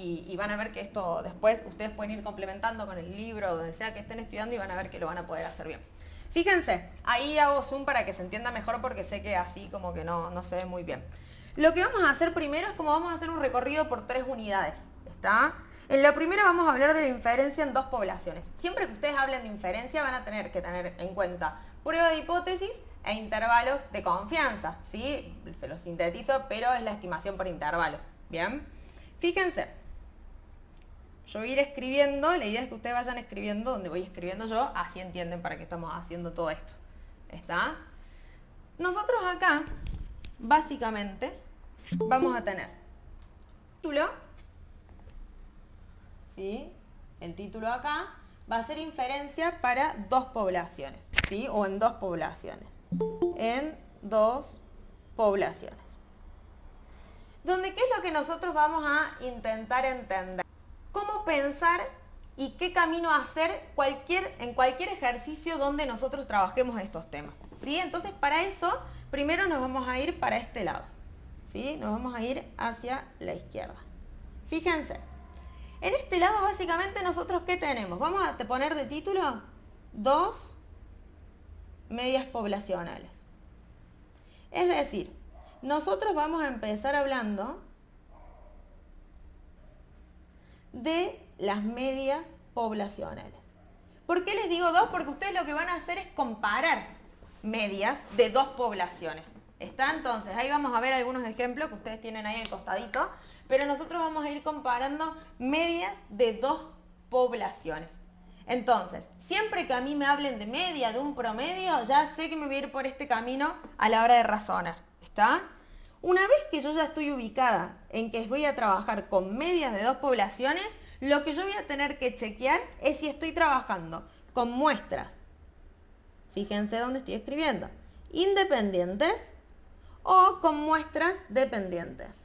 y van a ver que esto después ustedes pueden ir complementando con el libro, donde sea que estén estudiando y van a ver que lo van a poder hacer bien. Fíjense, ahí hago zoom para que se entienda mejor porque sé que así como que no se ve muy bien. Lo que vamos a hacer primero es como vamos a hacer un recorrido por 3 unidades, ¿está? En la primera vamos a hablar de la inferencia en 2 poblaciones. Siempre que ustedes hablen de inferencia van a tener que tener en cuenta prueba de hipótesis e intervalos de confianza, ¿sí? Se los sintetizo, pero es la estimación por intervalos, ¿bien? Fíjense, yo voy a ir escribiendo, la idea es que ustedes vayan escribiendo donde voy escribiendo yo, así entienden para qué estamos haciendo todo esto, ¿está? Nosotros acá, básicamente, vamos a tener título, ¿sí? El título acá va a ser inferencia para 2 poblaciones, ¿sí? O en 2 poblaciones. En 2 poblaciones. Donde, ¿qué es lo que nosotros vamos a intentar entender? Cómo pensar y qué camino hacer en cualquier ejercicio donde nosotros trabajemos estos temas, ¿sí? Entonces, para eso, primero nos vamos a ir para este lado, ¿sí? Nos vamos a ir hacia la izquierda. Fíjense, en este lado básicamente nosotros ¿qué tenemos? Vamos a poner de título 2 medias poblacionales. Es decir, nosotros vamos a empezar hablando de las medias poblacionales. ¿Por qué les digo 2? Porque ustedes lo que van a hacer es comparar medias de 2 poblaciones. ¿Está? Entonces, ahí vamos a ver algunos ejemplos que ustedes tienen ahí al costadito, pero nosotros vamos a ir comparando medias de 2 poblaciones. Entonces, siempre que a mí me hablen de media, de un promedio, ya sé que me voy a ir por este camino a la hora de razonar. ¿Está? Una vez que yo ya estoy ubicada en que voy a trabajar con medias de 2 poblaciones, lo que yo voy a tener que chequear es si estoy trabajando con muestras. Fíjense dónde estoy escribiendo. Independientes o con muestras dependientes.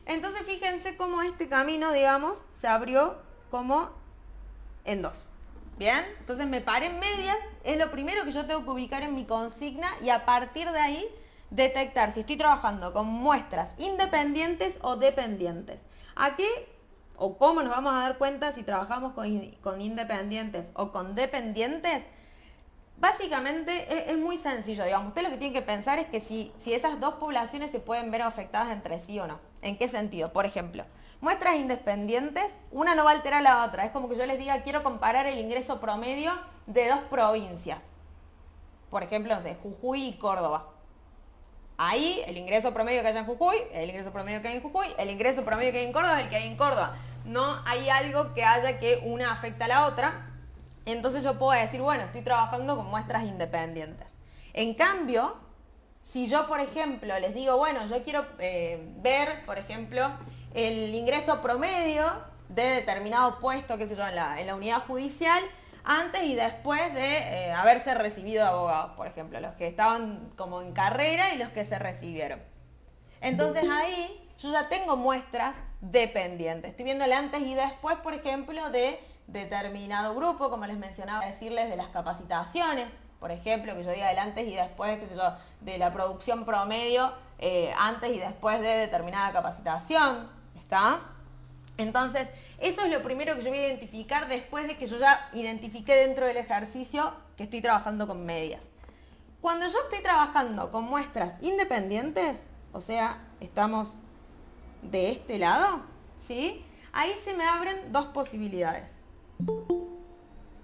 Entonces fíjense cómo este camino, digamos, se abrió como en 2. ¿Bien? Entonces me paré en medias, es lo primero que yo tengo que ubicar en mi consigna y a partir de ahí detectar si estoy trabajando con muestras independientes o dependientes. Aquí, o cómo nos vamos a dar cuenta si trabajamos con independientes o con dependientes, básicamente es muy sencillo, digamos. Usted lo que tiene que pensar es que si esas 2 poblaciones se pueden ver afectadas entre sí o no. ¿En qué sentido? Por ejemplo, muestras independientes, una no va a alterar a la otra. Es como que yo les diga, quiero comparar el ingreso promedio de 2 provincias. Por ejemplo, no sé, Jujuy y Córdoba. Ahí, el ingreso promedio que hay en Jujuy, el ingreso promedio que hay en Jujuy, el ingreso promedio que hay en Córdoba es el que hay en Córdoba. No hay algo que haya que una afecta a la otra. Entonces yo puedo decir, bueno, estoy trabajando con muestras independientes. En cambio, si yo, por ejemplo, les digo, bueno, yo quiero ver, por ejemplo, el ingreso promedio de determinado puesto, qué sé yo, en la unidad judicial, antes y después de haberse recibido de abogados, por ejemplo, los que estaban como en carrera y los que se recibieron. Entonces ahí yo ya tengo muestras dependientes. Estoy viendo el antes y después, por ejemplo, de determinado grupo, como les mencionaba, decirles de las capacitaciones, por ejemplo, que yo diga el antes y después, qué sé yo, de la producción promedio, antes y después de determinada capacitación, ¿está? Entonces, eso es lo primero que yo voy a identificar después de que yo ya identifiqué dentro del ejercicio que estoy trabajando con medias. Cuando yo estoy trabajando con muestras independientes, o sea, estamos de este lado, ¿sí? Ahí se me abren 2 posibilidades.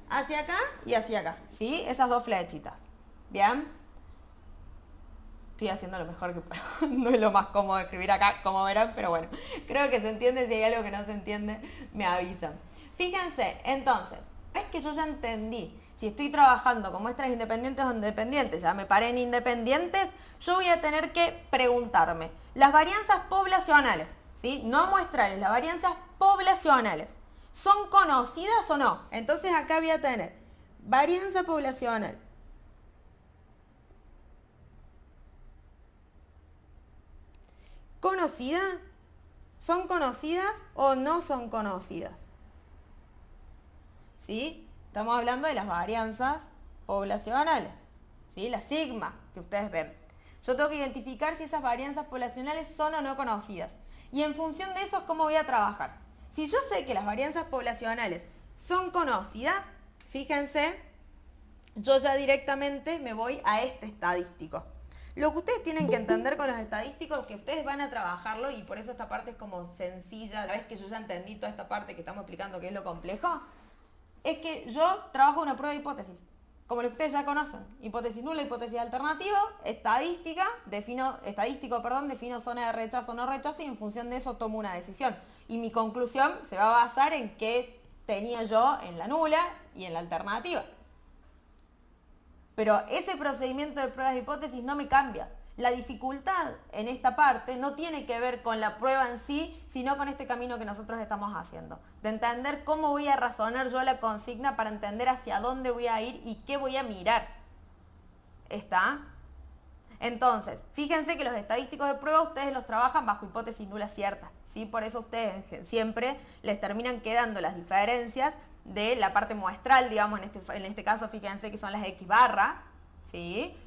Hacia acá y hacia acá, ¿sí? Esas 2 flechitas. ¿Bien? Estoy haciendo lo mejor que puedo. No es lo más cómodo escribir acá, como verán, pero bueno. Creo que se entiende. Si hay algo que no se entiende, me avisan. Fíjense, entonces, es que yo ya entendí. Si estoy trabajando con muestras independientes o independientes, ya me paré en independientes, yo voy a tener que preguntarme. Las varianzas poblacionales, ¿sí? No muestrales, las varianzas poblacionales. ¿Son conocidas o no? Entonces acá voy a tener varianza poblacional. ¿Conocida? ¿Son conocidas o no son conocidas? ¿Sí? Estamos hablando de las varianzas poblacionales, ¿sí? La sigma que ustedes ven. Yo tengo que identificar si esas varianzas poblacionales son o no conocidas. Y en función de eso es cómo voy a trabajar. Si yo sé que las varianzas poblacionales son conocidas, fíjense, yo ya directamente me voy a este estadístico. Lo que ustedes tienen que entender con los estadísticos es que ustedes van a trabajarlo y por eso esta parte es como sencilla. La vez que yo ya entendí toda esta parte que estamos explicando que es lo complejo, es que yo trabajo una prueba de hipótesis, como lo que ustedes ya conocen. Hipótesis nula, hipótesis alternativa, defino zona de rechazo o no rechazo y en función de eso tomo una decisión. Y mi conclusión se va a basar en qué tenía yo en la nula y en la alternativa. Pero ese procedimiento de pruebas de hipótesis no me cambia. La dificultad en esta parte no tiene que ver con la prueba en sí, sino con este camino que nosotros estamos haciendo. De entender cómo voy a razonar yo la consigna para entender hacia dónde voy a ir y qué voy a mirar. ¿Está? Entonces, fíjense que los estadísticos de prueba ustedes los trabajan bajo hipótesis nula cierta, ¿sí? Por eso ustedes siempre les terminan quedando las diferencias de la parte muestral, digamos, en este caso fíjense que son las X barra, ¿sí?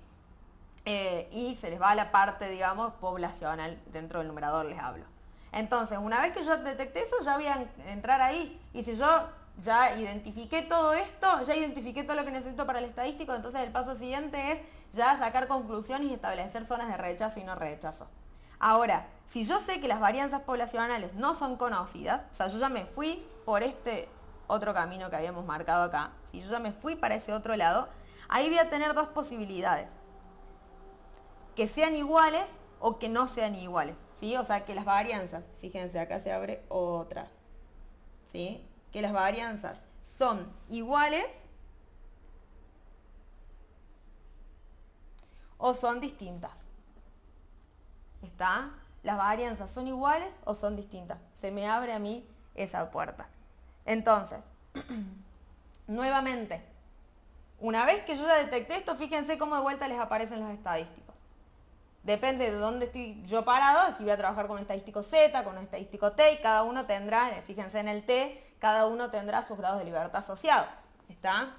Y se les va a la parte, digamos, poblacional, dentro del numerador les hablo. Entonces, una vez que yo detecté eso, ya voy a entrar ahí, y si yo ya identifiqué todo esto, ya identifiqué todo lo que necesito para el estadístico, entonces el paso siguiente es ya sacar conclusiones y establecer zonas de rechazo y no rechazo. Ahora, si yo sé que las varianzas poblacionales no son conocidas, o sea, yo ya me fui por este otro camino que habíamos marcado acá, si yo ya me fui para ese otro lado, ahí voy a tener dos posibilidades, que sean iguales o que no sean iguales, ¿sí? O sea, que las varianzas, fíjense, acá se abre otra, ¿sí? Que las varianzas son iguales o son distintas. ¿Está? Las varianzas son iguales o son distintas. Se me abre a mí esa puerta. Entonces, nuevamente, una vez que yo ya detecté esto, fíjense cómo de vuelta les aparecen los estadísticos. Depende de dónde estoy yo parado, si voy a trabajar con un estadístico Z, con un estadístico T, y cada uno tendrá, fíjense en el T, cada uno tendrá sus grados de libertad asociados. ¿Está?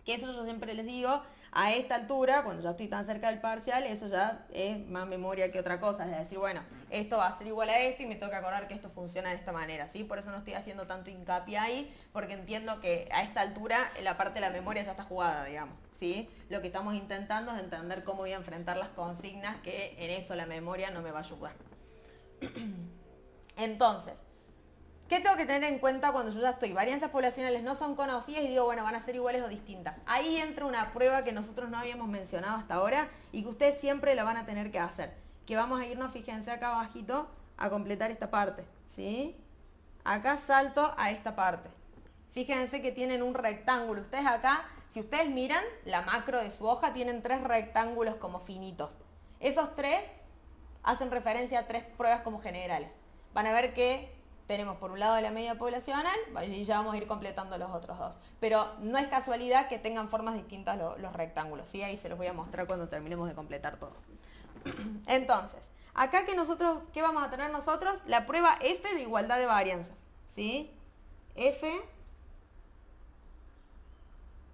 Que eso yo siempre les digo, a esta altura, cuando ya estoy tan cerca del parcial, eso ya es más memoria que otra cosa. Es decir, bueno, esto va a ser igual a esto y me tengo que acordar que esto funciona de esta manera, ¿sí? Por eso no estoy haciendo tanto hincapié ahí, porque entiendo que a esta altura la parte de la memoria ya está jugada, digamos, ¿sí? Lo que estamos intentando es entender cómo voy a enfrentar las consignas, que en eso la memoria no me va a ayudar. Entonces, ¿qué tengo que tener en cuenta cuando yo ya estoy? Varianzas poblacionales no son conocidas y digo, bueno, van a ser iguales o distintas. Ahí entra una prueba que nosotros no habíamos mencionado hasta ahora y que ustedes siempre la van a tener que hacer. Que vamos a irnos, fíjense acá abajito, a completar esta parte, ¿sí? Acá salto a esta parte. Fíjense que tienen un rectángulo. Ustedes acá, si ustedes miran la macro de su hoja, tienen 3 rectángulos como finitos. Esos 3 hacen referencia a 3 pruebas como generales. Van a ver que tenemos por un lado la media poblacional y ya vamos a ir completando los otros 2. Pero no es casualidad que tengan formas distintas los rectángulos, ¿sí? Ahí se los voy a mostrar cuando terminemos de completar todo. Entonces, acá ¿qué vamos a tener nosotros? La prueba F de igualdad de varianzas, ¿sí? F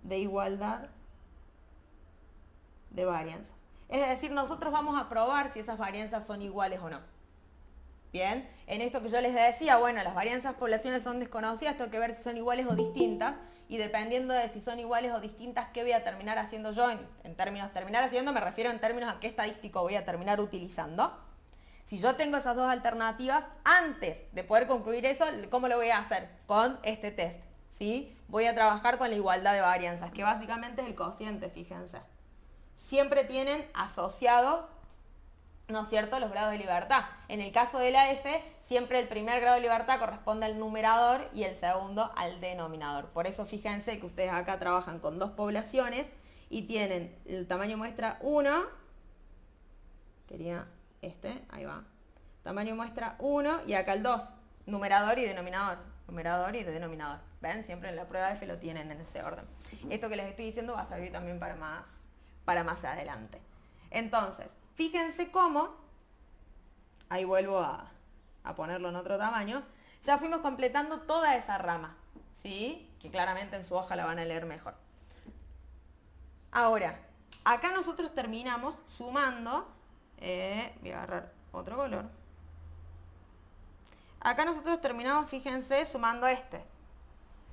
de igualdad de varianzas. Es decir, nosotros vamos a probar si esas varianzas son iguales o no. Bien, en esto que yo les decía, bueno, las varianzas poblacionales son desconocidas, tengo que ver si son iguales o distintas, y dependiendo de si son iguales o distintas, ¿qué voy a terminar haciendo yo? En términos, terminar haciendo, me refiero en términos a qué estadístico voy a terminar utilizando. Si yo tengo esas dos alternativas, antes de poder concluir eso, ¿cómo lo voy a hacer? Con este test, ¿sí? Voy a trabajar con la igualdad de varianzas, que básicamente es el cociente, fíjense. Siempre tienen asociado, ¿no es cierto?, los grados de libertad. En el caso de la F, siempre el primer grado de libertad corresponde al numerador y el segundo al denominador. Por eso fíjense que ustedes acá trabajan con 2 poblaciones y tienen el tamaño muestra 1, ahí va, tamaño muestra 1 y acá el 2, numerador y denominador. Numerador y denominador. ¿Ven? Siempre en la prueba F lo tienen en ese orden. Esto que les estoy diciendo va a servir también para más adelante. Entonces, fíjense cómo, ahí vuelvo a ponerlo en otro tamaño, ya fuimos completando toda esa rama, ¿sí? Que claramente en su hoja la van a leer mejor. Ahora, acá nosotros terminamos sumando Voy a agarrar otro color. Acá nosotros terminamos, fíjense, sumando este.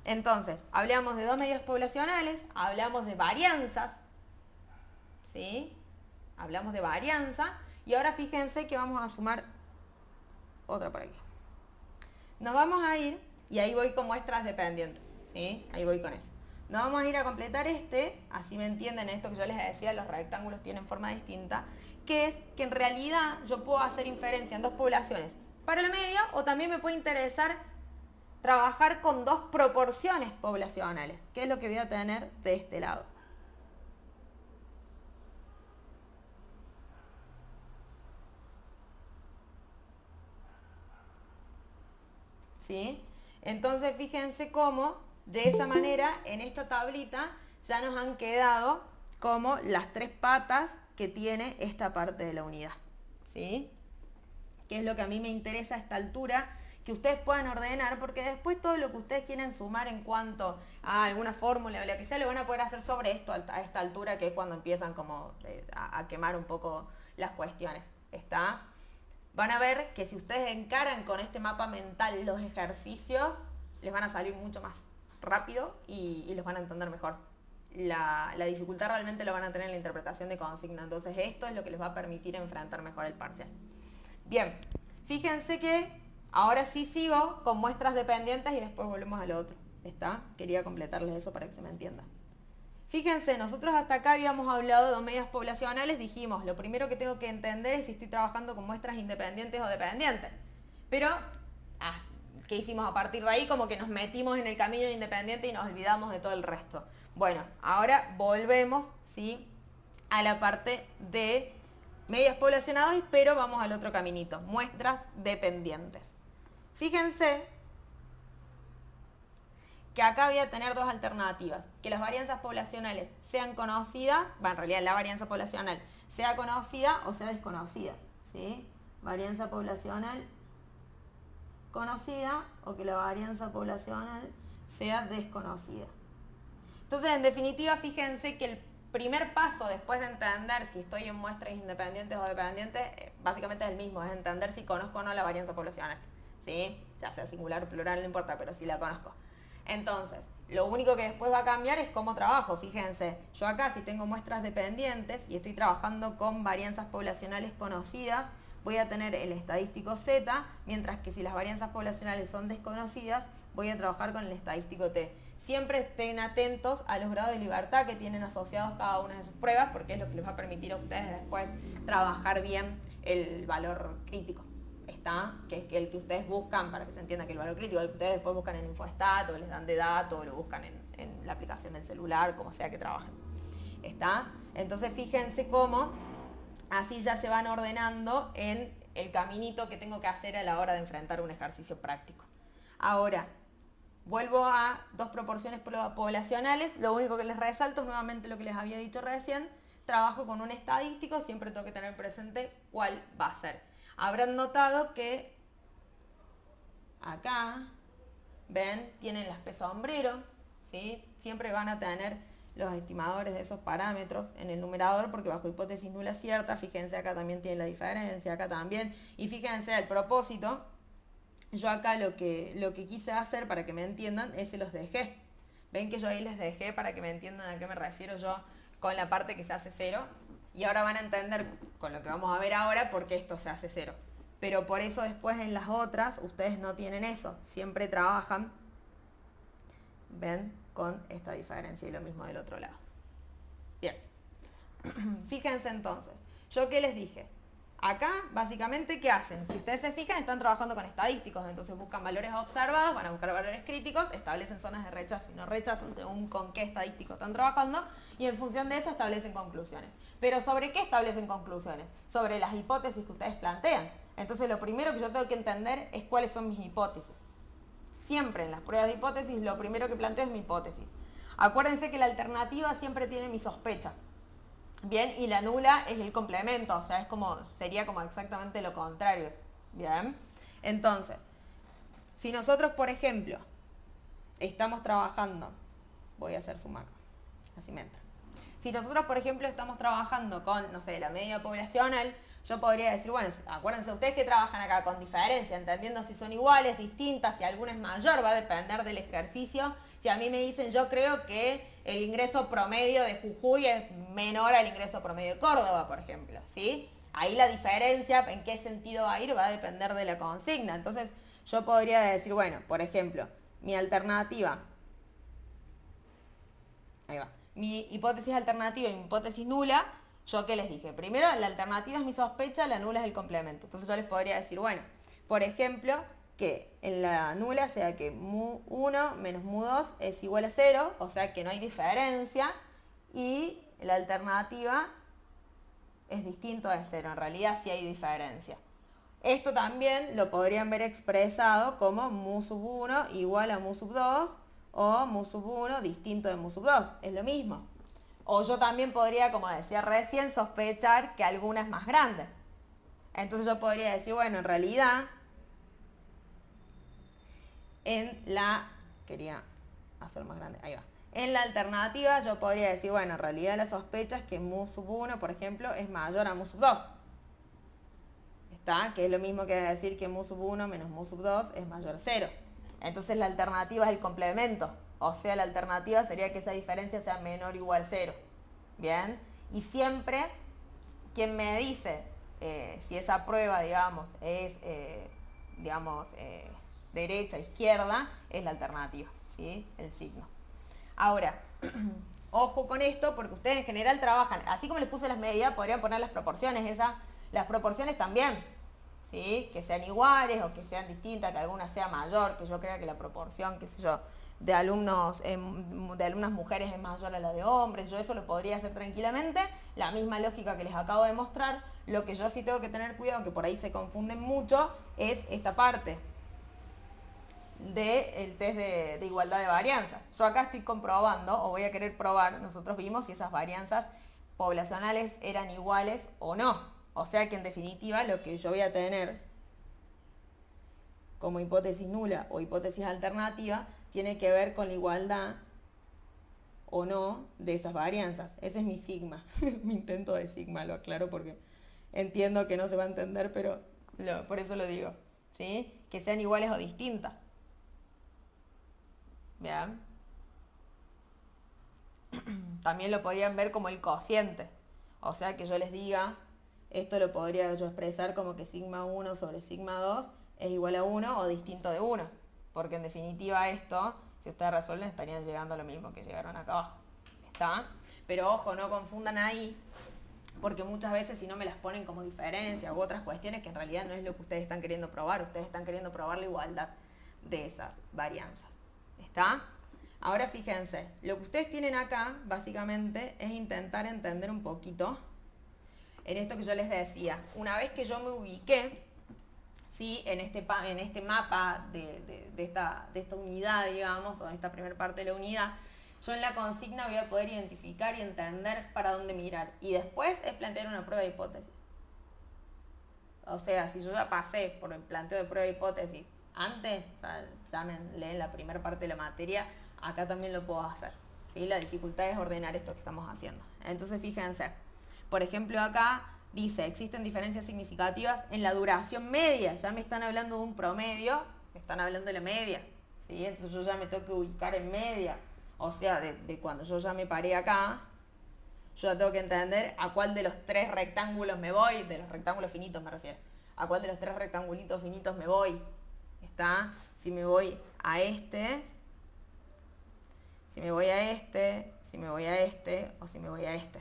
Entonces, hablamos de dos medidas poblacionales, hablamos de varianzas, ¿sí? Hablamos de varianza, y ahora fíjense que vamos a sumar otra por aquí. Nos vamos a ir, y ahí voy con muestras dependientes, ¿sí? Ahí voy con eso. Nos vamos a ir a completar este, así me entienden esto que yo les decía, los rectángulos tienen forma distinta, que es que en realidad yo puedo hacer inferencia en dos poblaciones para la media, o también me puede interesar trabajar con dos proporciones poblacionales, que es lo que voy a tener de este lado. ¿Sí? Entonces fíjense cómo de esa manera en esta tablita ya nos han quedado como las tres patas que tiene esta parte de la unidad, ¿sí? Que es lo que a mí me interesa a esta altura, que ustedes puedan ordenar, porque después todo lo que ustedes quieren sumar en cuanto a alguna fórmula o lo que sea, lo van a poder hacer sobre esto a esta altura, que es cuando empiezan como a quemar un poco las cuestiones. ¿Está? Van a ver que si ustedes encaran con este mapa mental los ejercicios, les van a salir mucho más rápido y los van a entender mejor. La dificultad realmente lo van a tener en la interpretación de consigna. Entonces esto es lo que les va a permitir enfrentar mejor el parcial. Bien, fíjense que ahora sí sigo con muestras dependientes y después volvemos a lo otro. ¿Está? Quería completarles eso para que se me entienda. Fíjense, nosotros hasta acá habíamos hablado de dos medidas poblacionales, dijimos, lo primero que tengo que entender es si estoy trabajando con muestras independientes o dependientes. Pero, ¿qué hicimos a partir de ahí? Como que nos metimos en el camino independiente y nos olvidamos de todo el resto. Bueno, ahora volvemos, ¿sí?, a la parte de medidas poblacionales, pero vamos al otro caminito, muestras dependientes. Fíjense que acá voy a tener dos alternativas, que las varianzas poblacionales sean conocidas, en realidad la varianza poblacional sea conocida o sea desconocida, ¿sí? Varianza poblacional conocida o que la varianza poblacional sea desconocida. Entonces, en definitiva, fíjense que el primer paso después de entender si estoy en muestras independientes o dependientes, básicamente es el mismo, es entender si conozco o no la varianza poblacional, ¿sí? Ya sea singular o plural, no importa, pero si la conozco. Entonces, lo único que después va a cambiar es cómo trabajo. Fíjense, yo acá si tengo muestras dependientes y estoy trabajando con varianzas poblacionales conocidas, voy a tener el estadístico Z, mientras que si las varianzas poblacionales son desconocidas, voy a trabajar con el estadístico T. Siempre estén atentos a los grados de libertad que tienen asociados cada una de sus pruebas, porque es lo que les va a permitir a ustedes después trabajar bien el valor crítico. ¿Está? Que es el que ustedes buscan, para que se entienda que el valor crítico, el que ustedes después buscan en Infostat, o les dan de datos, o lo buscan en la aplicación del celular, como sea que trabajen. ¿Está? Entonces fíjense cómo así ya se van ordenando en el caminito que tengo que hacer a la hora de enfrentar un ejercicio práctico. Ahora, vuelvo a dos proporciones poblacionales. Lo único que les resalto es nuevamente lo que les había dicho recién. Trabajo con un estadístico, siempre tengo que tener presente cuál va a ser. Habrán notado que acá, ven, tienen las P sombrero, ¿sí? Siempre van a tener los estimadores de esos parámetros en el numerador, porque bajo hipótesis nula cierta, fíjense acá también tiene la diferencia, acá también, y fíjense el propósito, yo acá lo que quise hacer para que me entiendan es se los dejé. Ven que yo ahí les dejé para que me entiendan a qué me refiero yo con la parte que se hace cero. Y ahora van a entender con lo que vamos a ver ahora por qué esto se hace cero. Pero por eso después en las otras ustedes no tienen eso. Siempre trabajan, ven, con esta diferencia y lo mismo del otro lado. Bien. Fíjense entonces. ¿Yo qué les dije? Acá, básicamente, ¿qué hacen? Si ustedes se fijan, están trabajando con estadísticos. Entonces buscan valores observados, van a buscar valores críticos, establecen zonas de rechazo y no rechazo según con qué estadístico están trabajando. Y en función de eso establecen conclusiones. ¿Pero sobre qué establecen conclusiones? Sobre las hipótesis que ustedes plantean. Entonces lo primero que yo tengo que entender es cuáles son mis hipótesis. Siempre en las pruebas de hipótesis lo primero que planteo es mi hipótesis. Acuérdense que la alternativa siempre tiene mi sospecha. Bien, y la nula es el complemento, o sea, sería como exactamente lo contrario. Bien, entonces, si nosotros, por ejemplo, estamos trabajando, voy a hacer suma acá, así me entra. Si nosotros, por ejemplo, estamos trabajando con, no sé, la media poblacional, yo podría decir, bueno, acuérdense, ustedes que trabajan acá con diferencia, entendiendo si son iguales, distintas, si alguna es mayor, va a depender del ejercicio. Si a mí me dicen, yo creo que el ingreso promedio de Jujuy es menor al ingreso promedio de Córdoba, por ejemplo, ¿sí? Ahí la diferencia, en qué sentido va a ir, va a depender de la consigna. Entonces, yo podría decir, bueno, por ejemplo, mi alternativa, ahí va, mi hipótesis alternativa y mi hipótesis nula, ¿yo qué les dije? Primero, la alternativa es mi sospecha, la nula es el complemento. Entonces yo les podría decir, bueno, por ejemplo, que en la nula sea que mu1 menos mu2 es igual a 0, o sea que no hay diferencia, y la alternativa es distinto de 0, en realidad sí hay diferencia. Esto también lo podrían ver expresado como mu sub 1 igual a mu sub 2, o mu sub 1 distinto de mu sub 2, es lo mismo. O yo también podría, como decía recién, sospechar que alguna es más grande. Entonces yo podría decir, bueno, en realidad, quería hacerlo más grande, ahí va. En la alternativa yo podría decir, bueno, en realidad la sospecha es que mu sub 1, por ejemplo, es mayor a mu sub 2. ¿Está? Que es lo mismo que decir que mu sub 1 menos mu sub 2 es mayor a 0. Entonces la alternativa es el complemento. O sea, la alternativa sería que esa diferencia sea menor o igual a 0. ¿Bien? Y siempre quien me dice si esa prueba, digamos, es, derecha, izquierda, es la alternativa, ¿sí? El signo. Ahora, ojo con esto porque ustedes en general trabajan, así como les puse las medidas, podrían poner las proporciones, las proporciones también, ¿sí? Que sean iguales o que sean distintas, que alguna sea mayor, que yo crea que la proporción, qué sé yo, de alumnas mujeres es mayor a la de hombres, yo eso lo podría hacer tranquilamente, la misma lógica que les acabo de mostrar. Lo que yo sí tengo que tener cuidado, que por ahí se confunden mucho, es esta parte del test de igualdad de varianzas. Yo acá estoy comprobando, o voy a querer probar, nosotros vimos si esas varianzas poblacionales eran iguales o no. O sea que en definitiva lo que yo voy a tener como hipótesis nula o hipótesis alternativa tiene que ver con la igualdad o no de esas varianzas. Ese es mi sigma, mi intento de sigma, lo aclaro porque entiendo que no se va a entender, pero por eso lo digo, ¿sí? Que sean iguales o distintas. Bien. También lo podrían ver como el cociente. O sea que yo les diga, esto lo podría yo expresar como que sigma 1 sobre sigma 2 es igual a 1 o distinto de 1. Porque en definitiva esto, si ustedes resuelven, estarían llegando a lo mismo que llegaron acá abajo. ¿Está? Pero ojo, no confundan ahí, porque muchas veces si no me las ponen como diferencia u otras cuestiones que en realidad no es lo que ustedes están queriendo probar. Ustedes están queriendo probar la igualdad de esas varianzas. ¿Está? Ahora fíjense, lo que ustedes tienen acá básicamente es intentar entender un poquito en esto que yo les decía. Una vez que yo me ubiqué, ¿sí? en este mapa de esta unidad, digamos, o de esta primera parte de la unidad, yo en la consigna voy a poder identificar y entender para dónde mirar. Y después es plantear una prueba de hipótesis. O sea, si yo ya pasé por el planteo de prueba de hipótesis antes, o sea, leen la primera parte de la materia, acá también lo puedo hacer, ¿sí? La dificultad es ordenar esto que estamos haciendo. Entonces fíjense, por ejemplo acá dice, existen diferencias significativas en la duración media, ya me están hablando de un promedio, me están hablando de la media, ¿sí? Entonces yo ya me tengo que ubicar en media, o sea, de cuando yo ya me paré acá, yo ya tengo que entender a cuál de los tres rectángulos me voy, de los rectángulos finitos me refiero, a cuál de los tres rectangulitos finitos me voy. ¿Está? Si me voy a este, si me voy a este, si me voy a este o si me voy a este.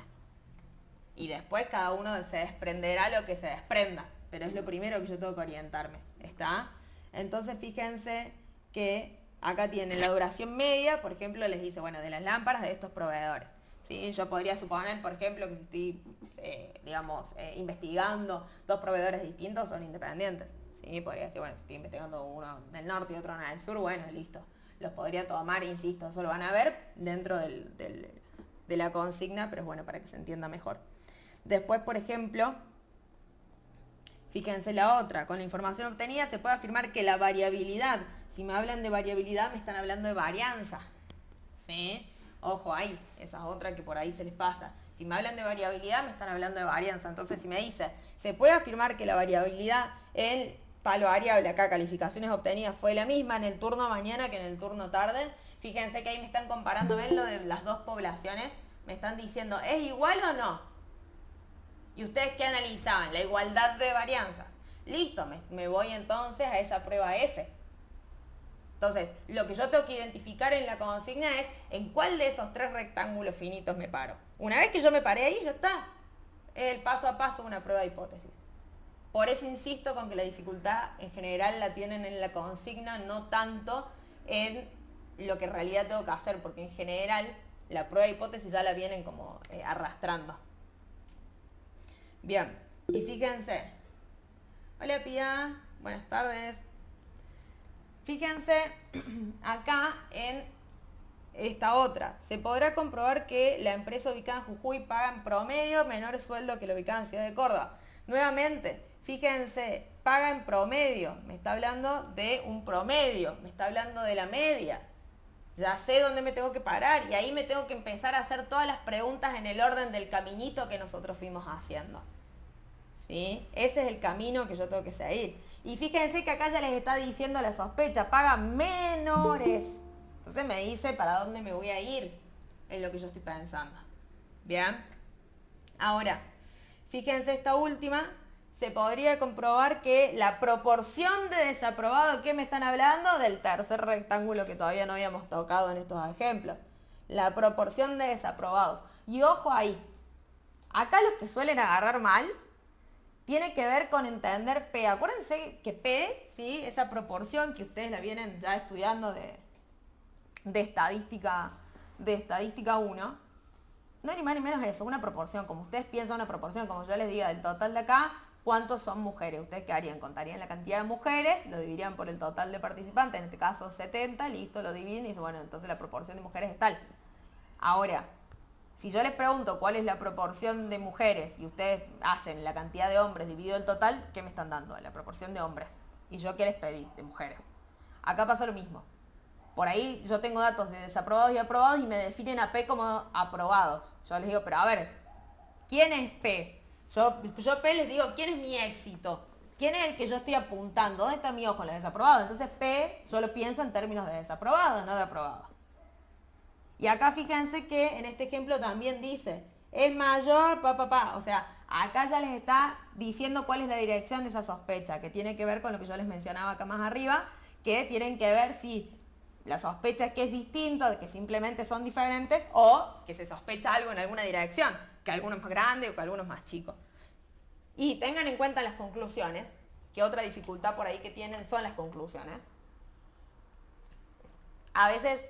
Y después cada uno se desprenderá lo que se desprenda, pero es lo primero que yo tengo que orientarme. ¿Está? Entonces fíjense que acá tienen la duración media, por ejemplo, les dice, bueno, de las lámparas de estos proveedores. ¿Sí? Yo podría suponer, por ejemplo, que si estoy, investigando dos proveedores distintos son independientes. ¿Sí? Podría decir, bueno, si estoy investigando uno del norte y otro en el sur, bueno, listo. Los podría tomar, insisto, eso lo van a ver dentro de la consigna, pero bueno, para que se entienda mejor. Después, por ejemplo, fíjense la otra, con la información obtenida se puede afirmar que la variabilidad, si me hablan de variabilidad me están hablando de varianza, ¿sí? Ojo ahí, esa es otra que por ahí se les pasa. Si me hablan de variabilidad, me están hablando de varianza. Entonces, si me dice, ¿se puede afirmar que la variabilidad en tal variable, acá calificaciones obtenidas, fue la misma en el turno mañana que en el turno tarde? Fíjense que ahí me están comparando, ven lo de las dos poblaciones, me están diciendo, ¿es igual o no? ¿Y ustedes qué analizaban? La igualdad de varianzas. Listo, me voy entonces a esa prueba F. Entonces, lo que yo tengo que identificar en la consigna es en cuál de esos tres rectángulos finitos me paro. Una vez que yo me paré ahí, ya está. El paso a paso una prueba de hipótesis. Por eso insisto con que la dificultad en general la tienen en la consigna, no tanto en lo que en realidad tengo que hacer, porque en general la prueba de hipótesis ya la vienen como arrastrando. Bien, y fíjense. Hola Pía, buenas tardes. Fíjense acá en esta otra. Se podrá comprobar que la empresa ubicada en Jujuy paga en promedio menor sueldo que la ubicada en Ciudad de Córdoba. Nuevamente, fíjense, paga en promedio. Me está hablando de un promedio, me está hablando de la media. Ya sé dónde me tengo que parar y ahí me tengo que empezar a hacer todas las preguntas en el orden del caminito que nosotros fuimos haciendo. ¿Sí? Ese es el camino que yo tengo que seguir. Y fíjense que acá ya les está diciendo la sospecha, paga menores. Entonces me dice para dónde me voy a ir en lo que yo estoy pensando. Bien. Ahora, fíjense esta última. Se podría comprobar que la proporción de desaprobado, ¿qué me están hablando? Del tercer rectángulo que todavía no habíamos tocado en estos ejemplos. La proporción de desaprobados. Y ojo ahí. Acá los que suelen agarrar mal tiene que ver con entender P. Acuérdense que P, ¿sí? Esa proporción que ustedes la vienen ya estudiando de estadística 1, no es ni más ni menos eso, una proporción. Como ustedes piensan una proporción, como yo les diga, del total de acá, ¿cuántos son mujeres? ¿Ustedes qué harían? Contarían la cantidad de mujeres, lo dividirían por el total de participantes, en este caso 70, listo, lo dividen y dicen, bueno, entonces la proporción de mujeres es tal. Ahora, si yo les pregunto cuál es la proporción de mujeres y ustedes hacen la cantidad de hombres dividido el total, ¿qué me están dando? La proporción de hombres. ¿Y yo qué les pedí? De mujeres. Acá pasa lo mismo. Por ahí yo tengo datos de desaprobados y aprobados y me definen a P como aprobados. Yo les digo, pero a ver, ¿quién es P? Yo P les digo, ¿quién es mi éxito? ¿Quién es el que yo estoy apuntando? ¿Dónde está mi ojo en los desaprobados? Entonces P yo lo pienso en términos de desaprobados, no de aprobados. Y acá fíjense que en este ejemplo también dice, es mayor, o sea, acá ya les está diciendo cuál es la dirección de esa sospecha, que tiene que ver con lo que yo les mencionaba acá más arriba, que tienen que ver si la sospecha es que es distinto, de que simplemente son diferentes, o que se sospecha algo en alguna dirección, que alguno es más grande o que alguno es más chico. Y tengan en cuenta las conclusiones, que otra dificultad por ahí que tienen son las conclusiones. A veces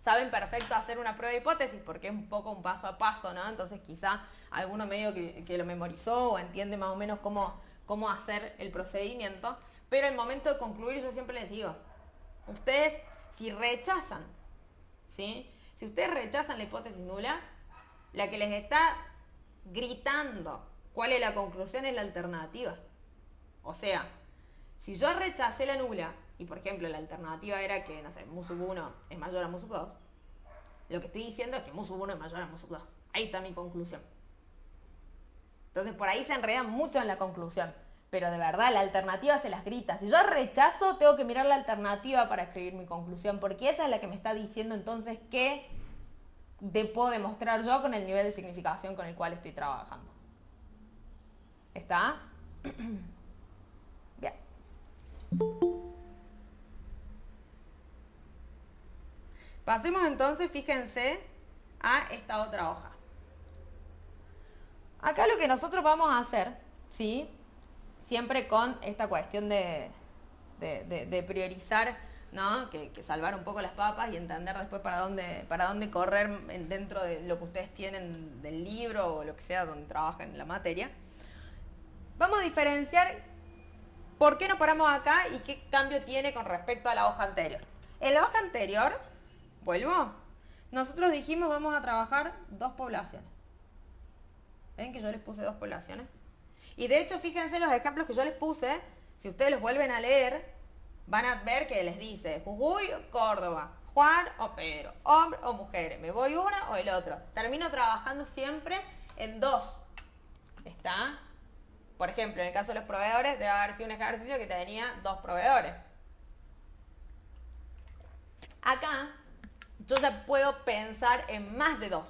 saben perfecto hacer una prueba de hipótesis porque es un poco un paso a paso, ¿no? Entonces quizá alguno medio que lo memorizó o entiende más o menos cómo hacer el procedimiento, pero el momento de concluir yo siempre les digo, ustedes si rechazan, ¿sí? Si ustedes rechazan la hipótesis nula, la que les está gritando cuál es la conclusión es la alternativa. O sea, si yo rechacé la nula, y por ejemplo la alternativa era que, no sé, mu sub 1 es mayor a mu sub 2, lo que estoy diciendo es que mu sub 1 es mayor a mu sub 2. Ahí está mi conclusión. Entonces por ahí se enredan mucho en la conclusión. Pero de verdad, la alternativa se las grita. Si yo rechazo, tengo que mirar la alternativa para escribir mi conclusión, porque esa es la que me está diciendo entonces qué puedo demostrar yo con el nivel de significación con el cual estoy trabajando. ¿Está? Bien. Pasemos entonces, fíjense, a esta otra hoja. Acá lo que nosotros vamos a hacer, ¿sí? Siempre con esta cuestión de priorizar, ¿no? Que salvar un poco las papas y entender después para dónde correr dentro de lo que ustedes tienen del libro o lo que sea donde trabajen en la materia. Vamos a diferenciar por qué nos paramos acá y qué cambio tiene con respecto a la hoja anterior. En la hoja anterior, vuelvo, nosotros dijimos vamos a trabajar 2 poblaciones. ¿Ven que yo les puse 2 poblaciones? Y de hecho, fíjense los ejemplos que yo les puse, si ustedes los vuelven a leer, van a ver que les dice Jujuy, Córdoba, Juan o Pedro, hombre o mujer, me voy una o el otro. Termino trabajando siempre en dos. ¿Está? Por ejemplo, en el caso de los proveedores, debe haber sido un ejercicio que tenía dos proveedores. Acá, yo ya puedo pensar en más de dos.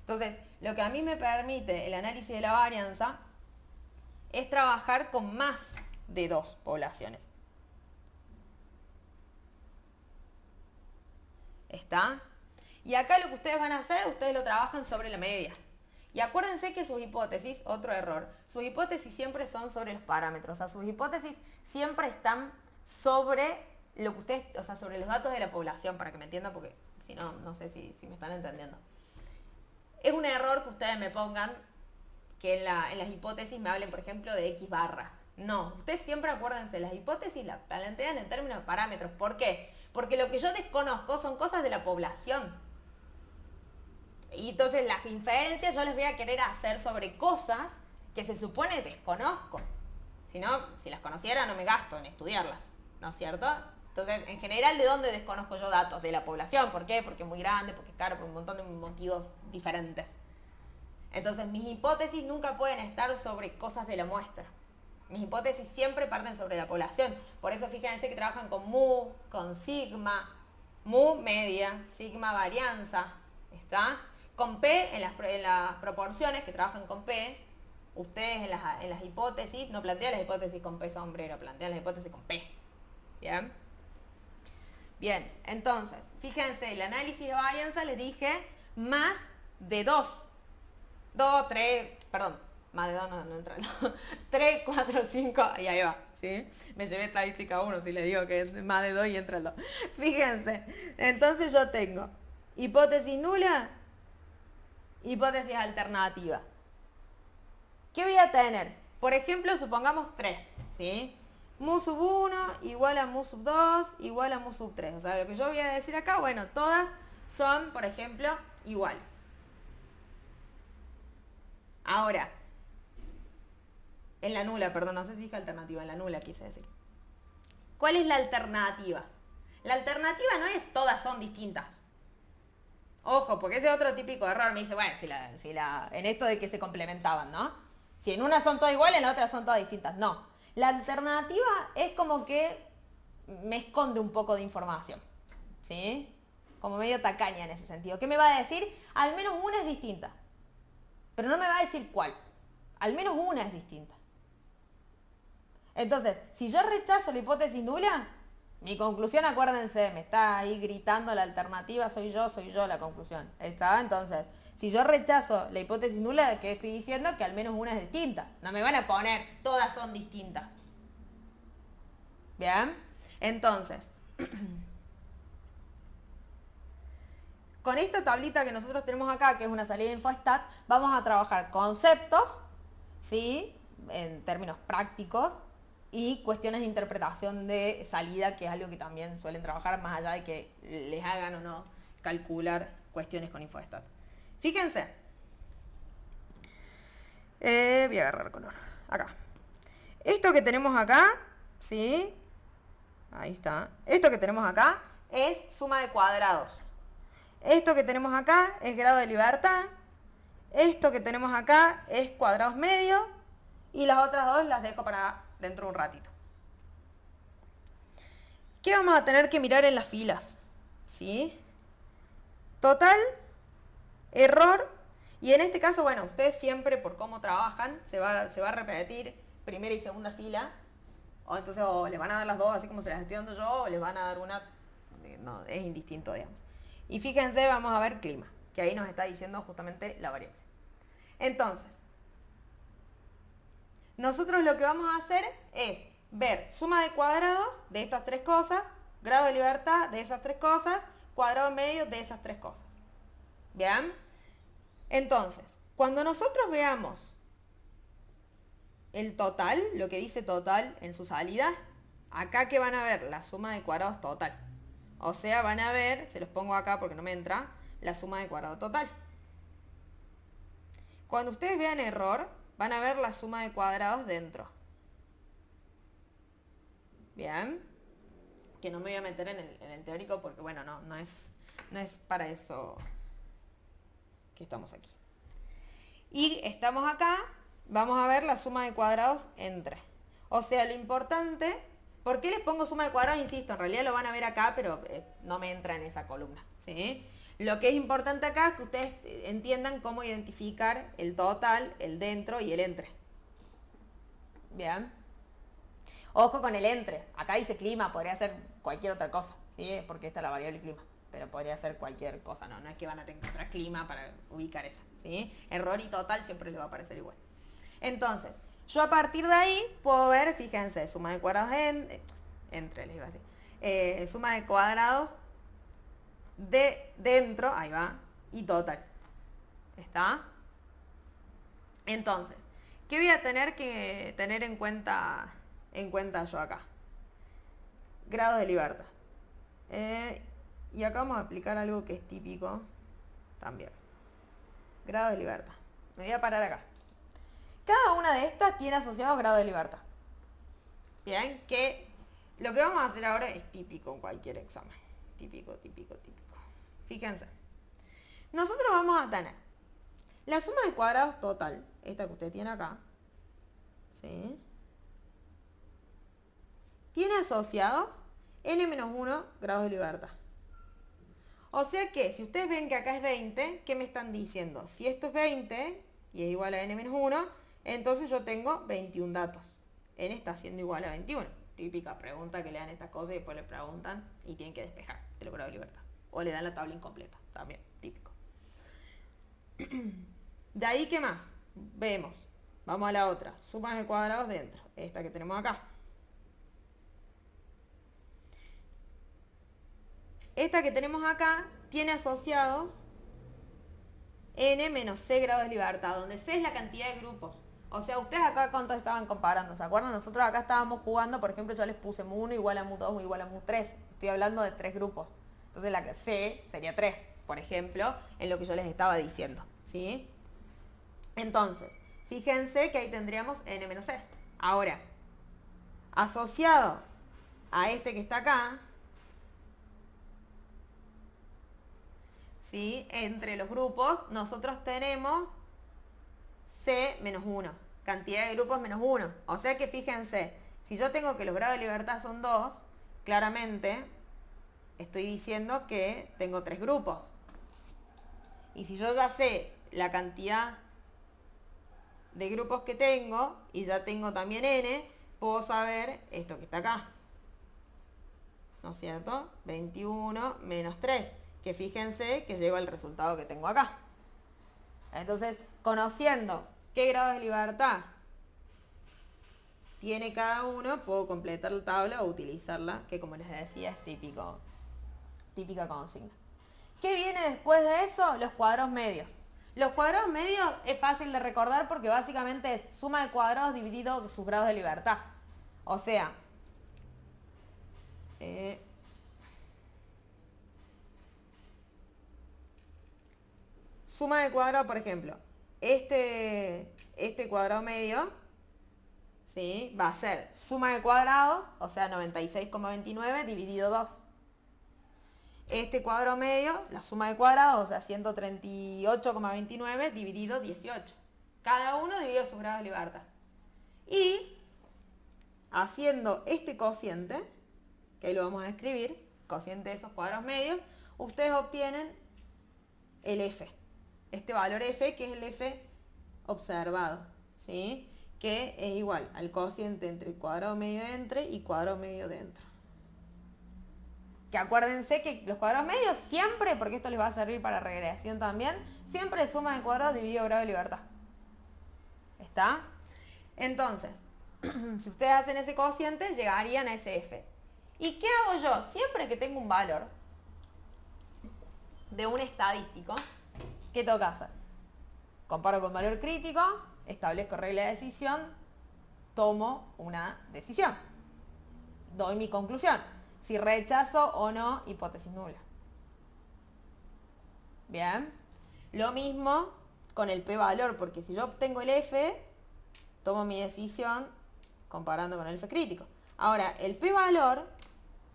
Entonces, lo que a mí me permite el análisis de la varianza es trabajar con más de dos poblaciones. ¿Está? Y acá lo que ustedes van a hacer, ustedes lo trabajan sobre la media. Y acuérdense que sus hipótesis, otro error, sus hipótesis siempre son sobre los parámetros. O sea, sus hipótesis siempre están sobre lo que ustedes, o sea, sobre los datos de la población, para que me entiendan, porque si no, no sé si me están entendiendo. Es un error que ustedes me pongan que en las hipótesis me hablen, por ejemplo, de X barra. No, ustedes siempre acuérdense, las hipótesis las plantean en términos de parámetros. ¿Por qué? Porque lo que yo desconozco son cosas de la población. Y entonces las inferencias yo les voy a querer hacer sobre cosas que se supone desconozco. Si no, si las conociera no me gasto en estudiarlas, ¿no es cierto? Entonces, en general, ¿de dónde desconozco yo datos? De la población. ¿Por qué? Porque es muy grande, porque es caro, por un montón de motivos diferentes. Entonces, mis hipótesis nunca pueden estar sobre cosas de la muestra. Mis hipótesis siempre parten sobre la población. Por eso fíjense que trabajan con mu, con sigma, mu media, sigma varianza, ¿está? Con P en las proporciones que trabajan con P. Ustedes en las hipótesis no plantean las hipótesis con P sombrero, plantean las hipótesis con P. ¿Bien? Bien, entonces, fíjense, el análisis de varianza les dije más de 2. 2, 3, perdón, más de 2 no entra. 3, 4, 5, y ahí va, ¿sí? Me llevé estadística 1 si les digo que es más de 2 y entra el 2. Fíjense, entonces yo tengo hipótesis nula, hipótesis alternativa. ¿Qué voy a tener? Por ejemplo, supongamos 3, ¿sí? Mu sub 1 igual a mu sub 2 igual a mu sub 3. O sea, lo que yo voy a decir acá, bueno, todas son, por ejemplo, iguales. Ahora, en la nula, perdón, no sé si dije alternativa, en la nula quise decir. ¿Cuál es la alternativa? La alternativa no es todas son distintas. Ojo, porque ese es otro típico error. Me dice, bueno, en esto de que se complementaban, ¿no? Si en una son todas iguales, en la otra son todas distintas. No. La alternativa es como que me esconde un poco de información. ¿Sí? Como medio tacaña en ese sentido. ¿Qué me va a decir? Al menos una es distinta. Pero no me va a decir cuál. Al menos una es distinta. Entonces, si yo rechazo la hipótesis nula, mi conclusión, acuérdense, me está ahí gritando la alternativa, soy yo la conclusión. ¿Está? Entonces, si yo rechazo la hipótesis nula, ¿qué estoy diciendo? Que al menos una es distinta. No me van a poner, todas son distintas. ¿Bien? Entonces, con esta tablita que nosotros tenemos acá, que es una salida de InfoStat, vamos a trabajar conceptos, ¿sí? En términos prácticos, y cuestiones de interpretación de salida, que es algo que también suelen trabajar más allá de que les hagan o no calcular cuestiones con InfoStat. Fíjense. Voy a agarrar color. Acá. Esto que tenemos acá, ¿sí? Ahí está. Esto que tenemos acá es suma de cuadrados. Esto que tenemos acá es grado de libertad. Esto que tenemos acá es cuadrados medios. Y las otras dos las dejo para dentro de un ratito. ¿Qué vamos a tener que mirar en las filas? ¿Sí? Total, error. Y en este caso, bueno, ustedes siempre por cómo trabajan, se va a repetir primera y segunda fila. O entonces o les van a dar las dos así como se las estoy dando yo, o les van a dar una. No, es indistinto, digamos. Y fíjense, vamos a ver clima, que ahí nos está diciendo justamente la variable. Entonces, nosotros lo que vamos a hacer es ver suma de cuadrados de estas tres cosas, grado de libertad de esas tres cosas, cuadrado medio de esas tres cosas. ¿Bien? Entonces, cuando nosotros veamos el total, lo que dice total en su salida, acá que van a ver la suma de cuadrados total. O sea, van a ver, se los pongo acá porque no me entra, la suma de cuadrado total. Cuando ustedes vean error, van a ver la suma de cuadrados dentro. Bien. que no me voy a meter en el teórico porque, bueno, no es para eso que estamos aquí. Y estamos acá, vamos a ver la suma de cuadrados entre. O sea, lo importante, ¿por qué les pongo suma de cuadrados? Insisto, en realidad lo van a ver acá, pero no me entra en esa columna, ¿sí? Lo que es importante acá es que ustedes entiendan cómo identificar el total, el dentro y el entre. Bien. Ojo con el entre. Acá dice clima, podría ser cualquier otra cosa, ¿sí? Porque esta es la variable clima. Pero podría ser cualquier cosa, no es que van a encontrar clima para ubicar esa, ¿sí? Error y total siempre le va a aparecer igual. Entonces, yo a partir de ahí puedo ver, fíjense, suma de cuadrados entre, les iba a decir. Suma de cuadrados de dentro, ahí va, y total. ¿Está? Entonces, ¿qué voy a tener que tener en cuenta yo acá? Grados de libertad. Y acá vamos a aplicar algo que es típico también. Grado de libertad. Me voy a parar acá. Cada una de estas tiene asociado grado de libertad. Bien, que lo que vamos a hacer ahora es típico en cualquier examen. Típico. Fíjense. Nosotros vamos a tener la suma de cuadrados total, esta que usted tiene acá, ¿sí? Tiene asociados n-1 grados de libertad. O sea que, si ustedes ven que acá es 20, ¿qué me están diciendo? Si esto es 20 y es igual a n-1, entonces yo tengo 21 datos. N está siendo igual a 21. Típica pregunta que le dan estas cosas y después le preguntan y tienen que despejar el grado de libertad. O le dan la tabla incompleta, también, típico. De ahí, ¿qué más? Vemos. Vamos a la otra. Sumas de cuadrados dentro. Esta que tenemos acá. Esta que tenemos acá tiene asociados n menos c grados de libertad, donde c es la cantidad de grupos. O sea, ustedes acá cuántos estaban comparando, ¿se acuerdan? Nosotros acá estábamos jugando, por ejemplo, yo les puse mu1 igual a mu2 igual a mu3. Estoy hablando de 3 grupos. Entonces la c sería 3, por ejemplo, en lo que yo les estaba diciendo, ¿sí? Entonces, fíjense que ahí tendríamos n menos c. Ahora, asociado a este que está acá, ¿sí? Entre los grupos, nosotros tenemos C menos 1. Cantidad de grupos menos 1. O sea que fíjense, si yo tengo que los grados de libertad son 2, claramente estoy diciendo que tengo 3 grupos. Y si yo ya sé la cantidad de grupos que tengo, y ya tengo también n, puedo saber esto que está acá. ¿No es cierto? 21 menos 3. Que fíjense que llego al resultado que tengo acá. Entonces, conociendo qué grados de libertad tiene cada uno, puedo completar la tabla o utilizarla, que como les decía, es típica consigna. ¿Qué viene después de eso? Los cuadrados medios. Los cuadrados medios es fácil de recordar porque básicamente es suma de cuadrados dividido sus grados de libertad. O sea, suma de cuadrado, por ejemplo, este cuadrado medio, ¿sí? Va a ser suma de cuadrados, o sea, 96,29 dividido 2. Este cuadrado medio, la suma de cuadrados, o sea, 138,29 dividido 18. Cada uno dividido sus grados de libertad. Y haciendo este cociente, que ahí lo vamos a escribir, cociente de esos cuadrados medios, ustedes obtienen el F. Este valor F, que es el F observado, ¿sí? Que es igual al cociente entre cuadrado medio entre y cuadrado medio dentro. Que acuérdense que los cuadrados medios siempre, porque esto les va a servir para regresión también, siempre suma de cuadrados dividido grado de libertad. ¿Está? Entonces, si ustedes hacen ese cociente, llegarían a ese F. ¿Y qué hago yo? Siempre que tengo un valor de un estadístico, ¿qué tengo que hacer? Comparo con valor crítico, establezco regla de decisión, tomo una decisión. Doy mi conclusión. Si rechazo o no, hipótesis nula. Bien. Lo mismo con el p-valor, porque si yo obtengo el F, tomo mi decisión comparando con el F crítico. Ahora, el p-valor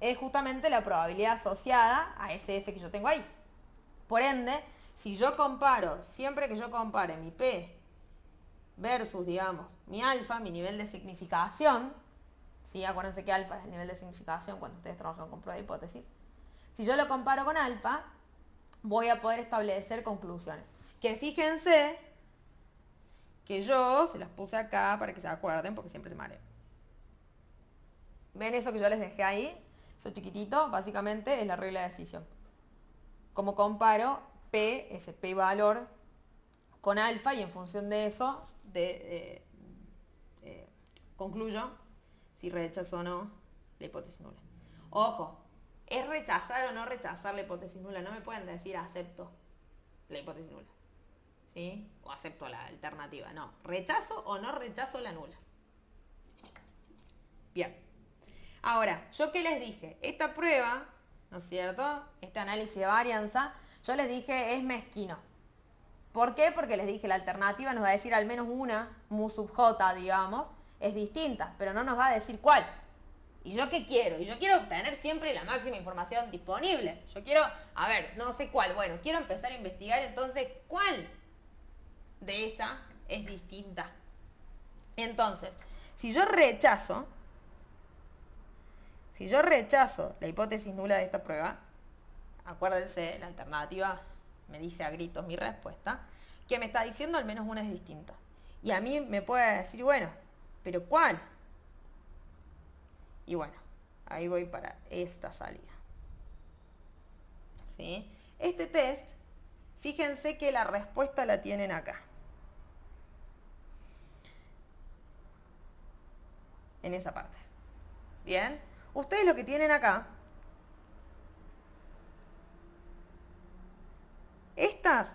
es justamente la probabilidad asociada a ese f que yo tengo ahí. Por ende, si yo comparo, siempre que yo compare mi p versus, digamos, mi alfa, mi nivel de significación, ¿sí? Acuérdense que alfa es el nivel de significación cuando ustedes trabajan con prueba de hipótesis. Si yo lo comparo con alfa, voy a poder establecer conclusiones. Que fíjense que yo se las puse acá para que se acuerden, porque siempre se marean. ¿Ven eso que yo les dejé ahí? Eso chiquitito, básicamente, es la regla de decisión. Como comparo P, ese P valor, con alfa, y en función de eso, concluyo si rechazo o no la hipótesis nula. Ojo, ¿es rechazar o no rechazar la hipótesis nula? No me pueden decir acepto la hipótesis nula, ¿sí? O acepto la alternativa. No, rechazo o no rechazo la nula. Bien. Ahora, ¿yo qué les dije? Esta prueba, ¿no es cierto? Este análisis de varianza, yo les dije es mezquino. ¿Por qué? Porque les dije la alternativa nos va a decir al menos una, mu sub j, digamos, es distinta, pero no nos va a decir cuál. ¿Y yo qué quiero? Y yo quiero obtener siempre la máxima información disponible. Yo quiero, a ver, no sé cuál. Bueno, quiero empezar a investigar entonces cuál de esa es distinta. Entonces, si yo rechazo la hipótesis nula de esta prueba, acuérdense, la alternativa me dice a gritos mi respuesta, que me está diciendo al menos una es distinta. Y a mí me puede decir, bueno, ¿pero cuál? Y bueno, ahí voy para esta salida. ¿Sí? Este test, fíjense que la respuesta la tienen acá. En esa parte. ¿Bien? Ustedes lo que tienen acá, estas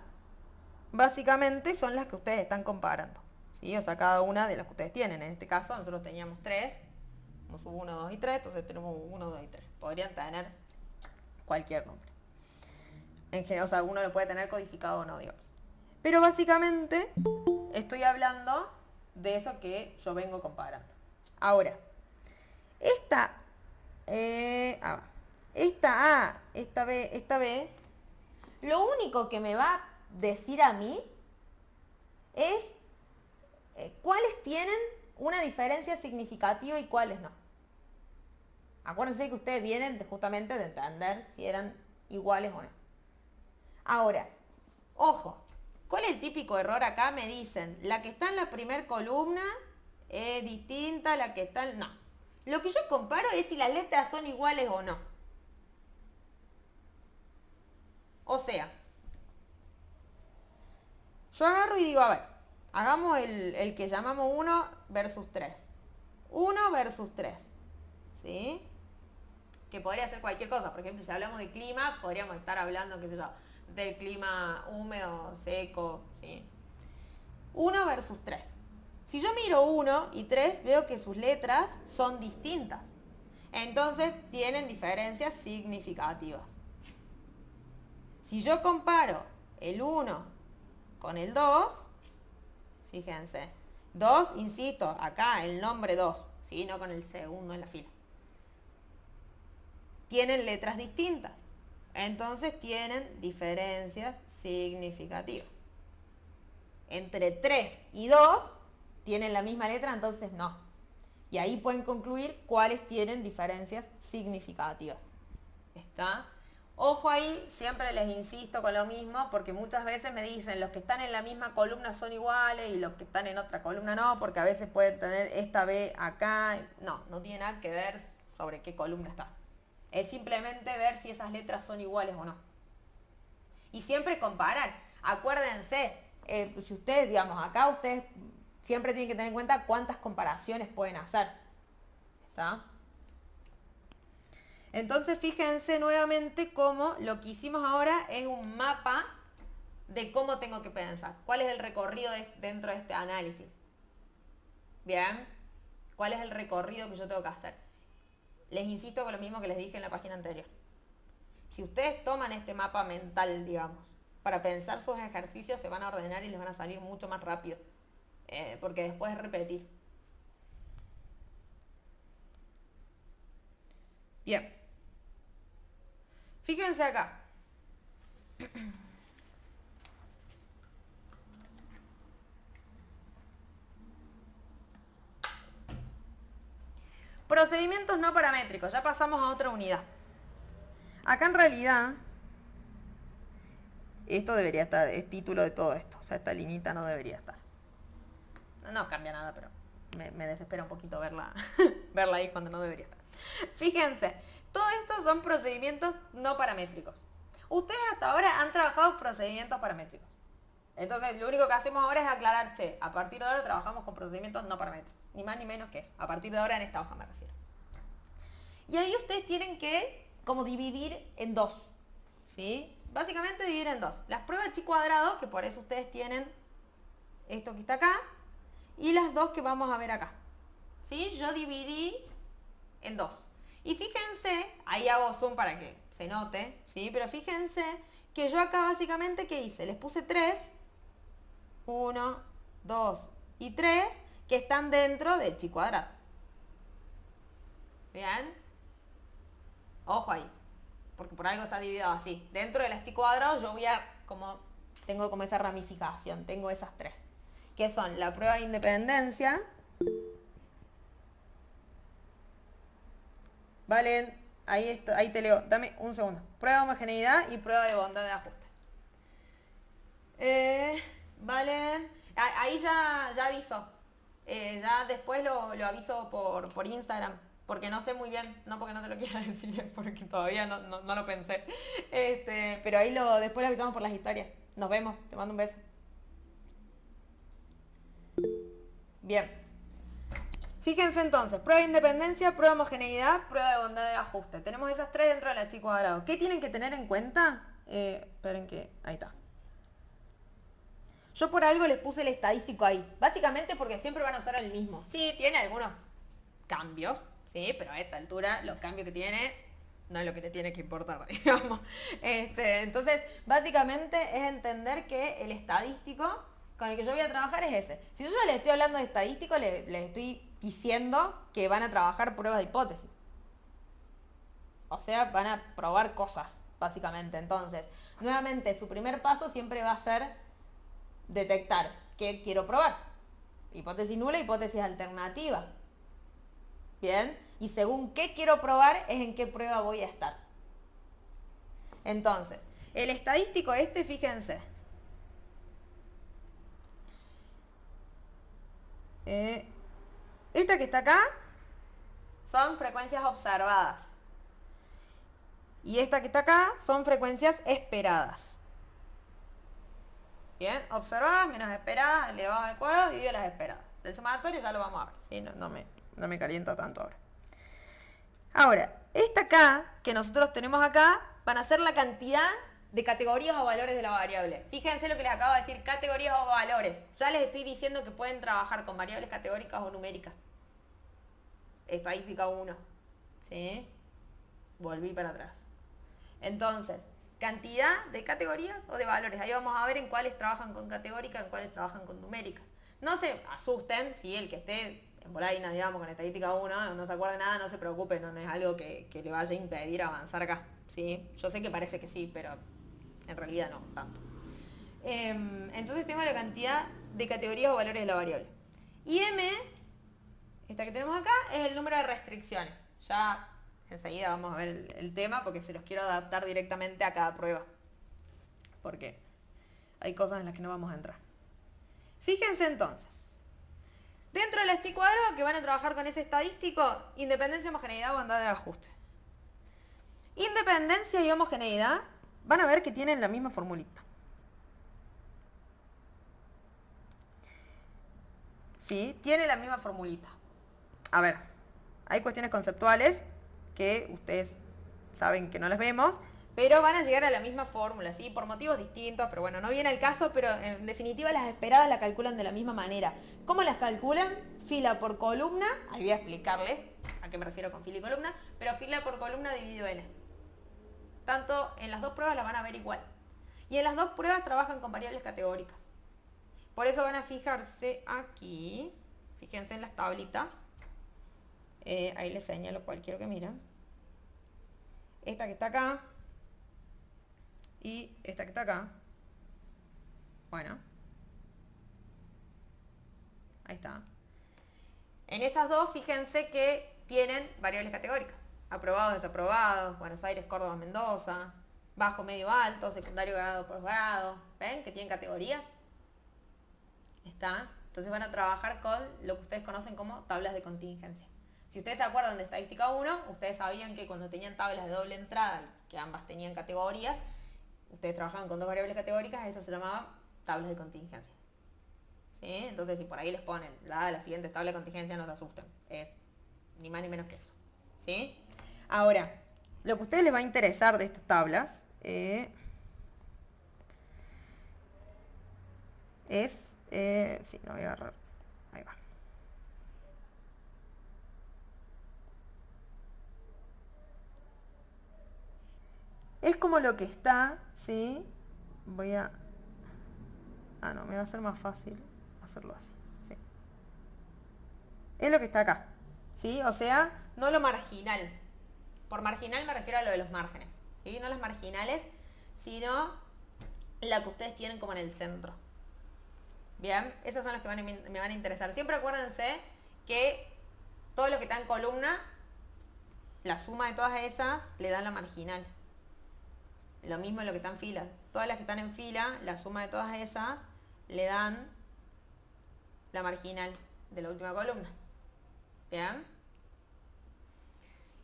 básicamente son las que ustedes están comparando. ¿Sí? O sea, cada una de las que ustedes tienen. En este caso nosotros teníamos 3, nos hubo 1, 2 y 3, entonces tenemos 1, 2 y 3. Podrían tener cualquier nombre. En general, o sea, uno lo puede tener codificado o no, digamos. Pero básicamente estoy hablando de eso que yo vengo comparando. Ahora, esta A, esta B, lo único que me va a decir a mí es cuáles tienen una diferencia significativa y cuáles no. Acuérdense que ustedes vienen justamente de entender si eran iguales o no. Ahora, ojo, ¿cuál es el típico error acá? Me dicen, la que está en la primera columna es distinta a la que está en... No. Lo que yo comparo es si las letras son iguales o no. O sea, yo agarro y digo, a ver, hagamos el que llamamos 1 versus 3. 1 versus 3. ¿Sí? Que podría ser cualquier cosa. Por ejemplo, si hablamos de clima, podríamos estar hablando, qué sé yo, del clima húmedo, seco, ¿sí? 1 versus 3. Si yo miro 1 y 3, veo que sus letras son distintas. Entonces, tienen diferencias significativas. Si yo comparo el 1 con el 2, fíjense, 2, insisto, acá el nombre 2, ¿sí? No con el segundo en la fila. Tienen letras distintas. Entonces tienen diferencias significativas. Entre 3 y 2 tienen la misma letra, entonces no. Y ahí pueden concluir cuáles tienen diferencias significativas. ¿Está? Ojo ahí, siempre les insisto con lo mismo, porque muchas veces me dicen los que están en la misma columna son iguales y los que están en otra columna no, porque a veces pueden tener esta B acá. No, no tiene nada que ver sobre qué columna está. Es simplemente ver si esas letras son iguales o no. Y siempre comparar. Acuérdense, si ustedes, digamos, acá ustedes siempre tienen que tener en cuenta cuántas comparaciones pueden hacer. ¿Está? Entonces fíjense nuevamente cómo lo que hicimos ahora es un mapa de cómo tengo que pensar. ¿Cuál es el recorrido dentro de este análisis? ¿Bien? ¿Cuál es el recorrido que yo tengo que hacer? Les insisto con lo mismo que les dije en la página anterior. Si ustedes toman este mapa mental, digamos, para pensar sus ejercicios, se van a ordenar y les van a salir mucho más rápido. Porque después es repetir. Bien. Fíjense acá. Procedimientos no paramétricos. Ya pasamos a otra unidad. Acá en realidad, esto debería estar, es título de todo esto. O sea, esta linita no debería estar. No cambia nada, pero me desespera un poquito verla, verla ahí cuando no debería estar. Fíjense, todo esto son procedimientos no paramétricos. Ustedes hasta ahora han trabajado procedimientos paramétricos. Entonces, lo único que hacemos ahora es aclarar, che, a partir de ahora trabajamos con procedimientos no paramétricos. Ni más ni menos que eso. A partir de ahora en esta hoja me refiero. Y ahí ustedes tienen que como dividir en dos. ¿Sí? Básicamente dividir en dos. Las pruebas de chi cuadrado, que por eso ustedes tienen esto que está acá, y las dos que vamos a ver acá. ¿Sí? Yo dividí en dos. Y fíjense, ahí hago zoom para que se note, ¿sí? Pero fíjense que yo acá básicamente, ¿qué hice? Les puse 3, 1, 2 y 3, que están dentro del chi cuadrado. ¿Bien? Ojo ahí, porque por algo está dividido así. Dentro del chi cuadrado yo voy a, tengo como esa ramificación, tengo esas tres, que son la prueba de independencia, valen, ahí te leo, dame un segundo. Prueba de homogeneidad y prueba de bondad de ajuste. Valen, ahí ya aviso. Ya después lo aviso por Instagram. Porque no sé muy bien, no porque no te lo quiera decir, porque todavía no lo pensé. Pero ahí después lo avisamos por las historias. Nos vemos, te mando un beso. Bien. Fíjense entonces, prueba de independencia, prueba de homogeneidad, prueba de bondad de ajuste. Tenemos esas tres dentro de la chi cuadrado. ¿Qué tienen que tener en cuenta? Esperen que, ahí está. Yo por algo les puse el estadístico ahí. Básicamente porque siempre van a usar el mismo. Sí, tiene algunos cambios, sí, pero a esta altura los cambios que tiene no es lo que le tiene que importar, digamos. Entonces, básicamente es entender que el estadístico con el que yo voy a trabajar es ese. Si yo ya les estoy hablando de estadístico, les estoy diciendo que van a trabajar pruebas de hipótesis. O sea, van a probar cosas, básicamente. Entonces, nuevamente, su primer paso siempre va a ser detectar qué quiero probar. Hipótesis nula, hipótesis alternativa. Bien, y según qué quiero probar es en qué prueba voy a estar. Entonces, el estadístico fíjense. Esta que está acá son frecuencias observadas. Y esta que está acá son frecuencias esperadas. Bien, observadas menos esperadas, elevado al cuadrado, dividido las esperadas. Del sumatorio ya lo vamos a ver, ¿sí? No me calienta tanto ahora. Ahora, esta acá, que nosotros tenemos acá, van a ser la cantidad de categorías o valores de la variable. Fíjense lo que les acabo de decir, categorías o valores. Ya les estoy diciendo que pueden trabajar con variables categóricas o numéricas. Estadística 1. ¿Sí? Volví para atrás. Entonces, cantidad de categorías o de valores. Ahí vamos a ver en cuáles trabajan con categórica, en cuáles trabajan con numérica. No se asusten si el que esté en Bolaina, digamos, con estadística 1, no se acuerda de nada, no se preocupe, no es algo que le vaya a impedir avanzar acá. ¿Sí? Yo sé que parece que sí, pero en realidad no tanto. Entonces tengo la cantidad de categorías o valores de la variable. Y M, esta que tenemos acá, es el número de restricciones. Ya enseguida vamos a ver el tema porque se los quiero adaptar directamente a cada prueba. Porque hay cosas en las que no vamos a entrar. Fíjense entonces. Dentro de las chi cuadrado que van a trabajar con ese estadístico, independencia, homogeneidad, bondad de ajuste. Independencia y homogeneidad van a ver que tienen la misma formulita. ¿Sí? Tiene la misma formulita. A ver, hay cuestiones conceptuales que ustedes saben que no las vemos, pero van a llegar a la misma fórmula, ¿sí? Por motivos distintos, pero bueno, no viene el caso, pero en definitiva las esperadas las calculan de la misma manera. ¿Cómo las calculan? Fila por columna, ahí voy a explicarles a qué me refiero con fila y columna, pero fila por columna dividido n. Tanto en las dos pruebas las van a ver igual. Y en las dos pruebas trabajan con variables categóricas. Por eso van a fijarse aquí, fíjense en las tablitas, ahí les señalo cuál quiero que miren. Esta que está acá, y esta que está acá, bueno, ahí está. En esas dos, fíjense que tienen variables categóricas. Aprobados, desaprobados, Buenos Aires, Córdoba, Mendoza, bajo, medio, alto, secundario, grado, posgrado. ¿Ven? Que tienen categorías. Está. Entonces van a trabajar con lo que ustedes conocen como tablas de contingencia. Si ustedes se acuerdan de estadística 1, ustedes sabían que cuando tenían tablas de doble entrada, que ambas tenían categorías, ustedes trabajaban con dos variables categóricas, esas se llamaban tablas de contingencia. ¿Sí? Entonces, si por ahí les ponen la siguiente tabla de contingencia, no se asusten. Es ni más ni menos que eso. ¿Sí? Ahora, lo que a ustedes les va a interesar de estas tablas es... sí, lo voy a agarrar. Ahí va. Es como lo que está, ¿sí? Voy a... Ah, no, me va a ser más fácil hacerlo así. ¿Sí? Es lo que está acá. ¿Sí? O sea, no lo marginal. Por marginal me refiero a lo de los márgenes. ¿Sí? No las marginales, sino la que ustedes tienen como en el centro. Bien, esas son las que me van a interesar. Siempre acuérdense que todo lo que está en columna, la suma de todas esas le dan la marginal. Lo mismo en lo que está en fila. Todas las que están en fila, la suma de todas esas le dan la marginal de la última columna. ¿Bien?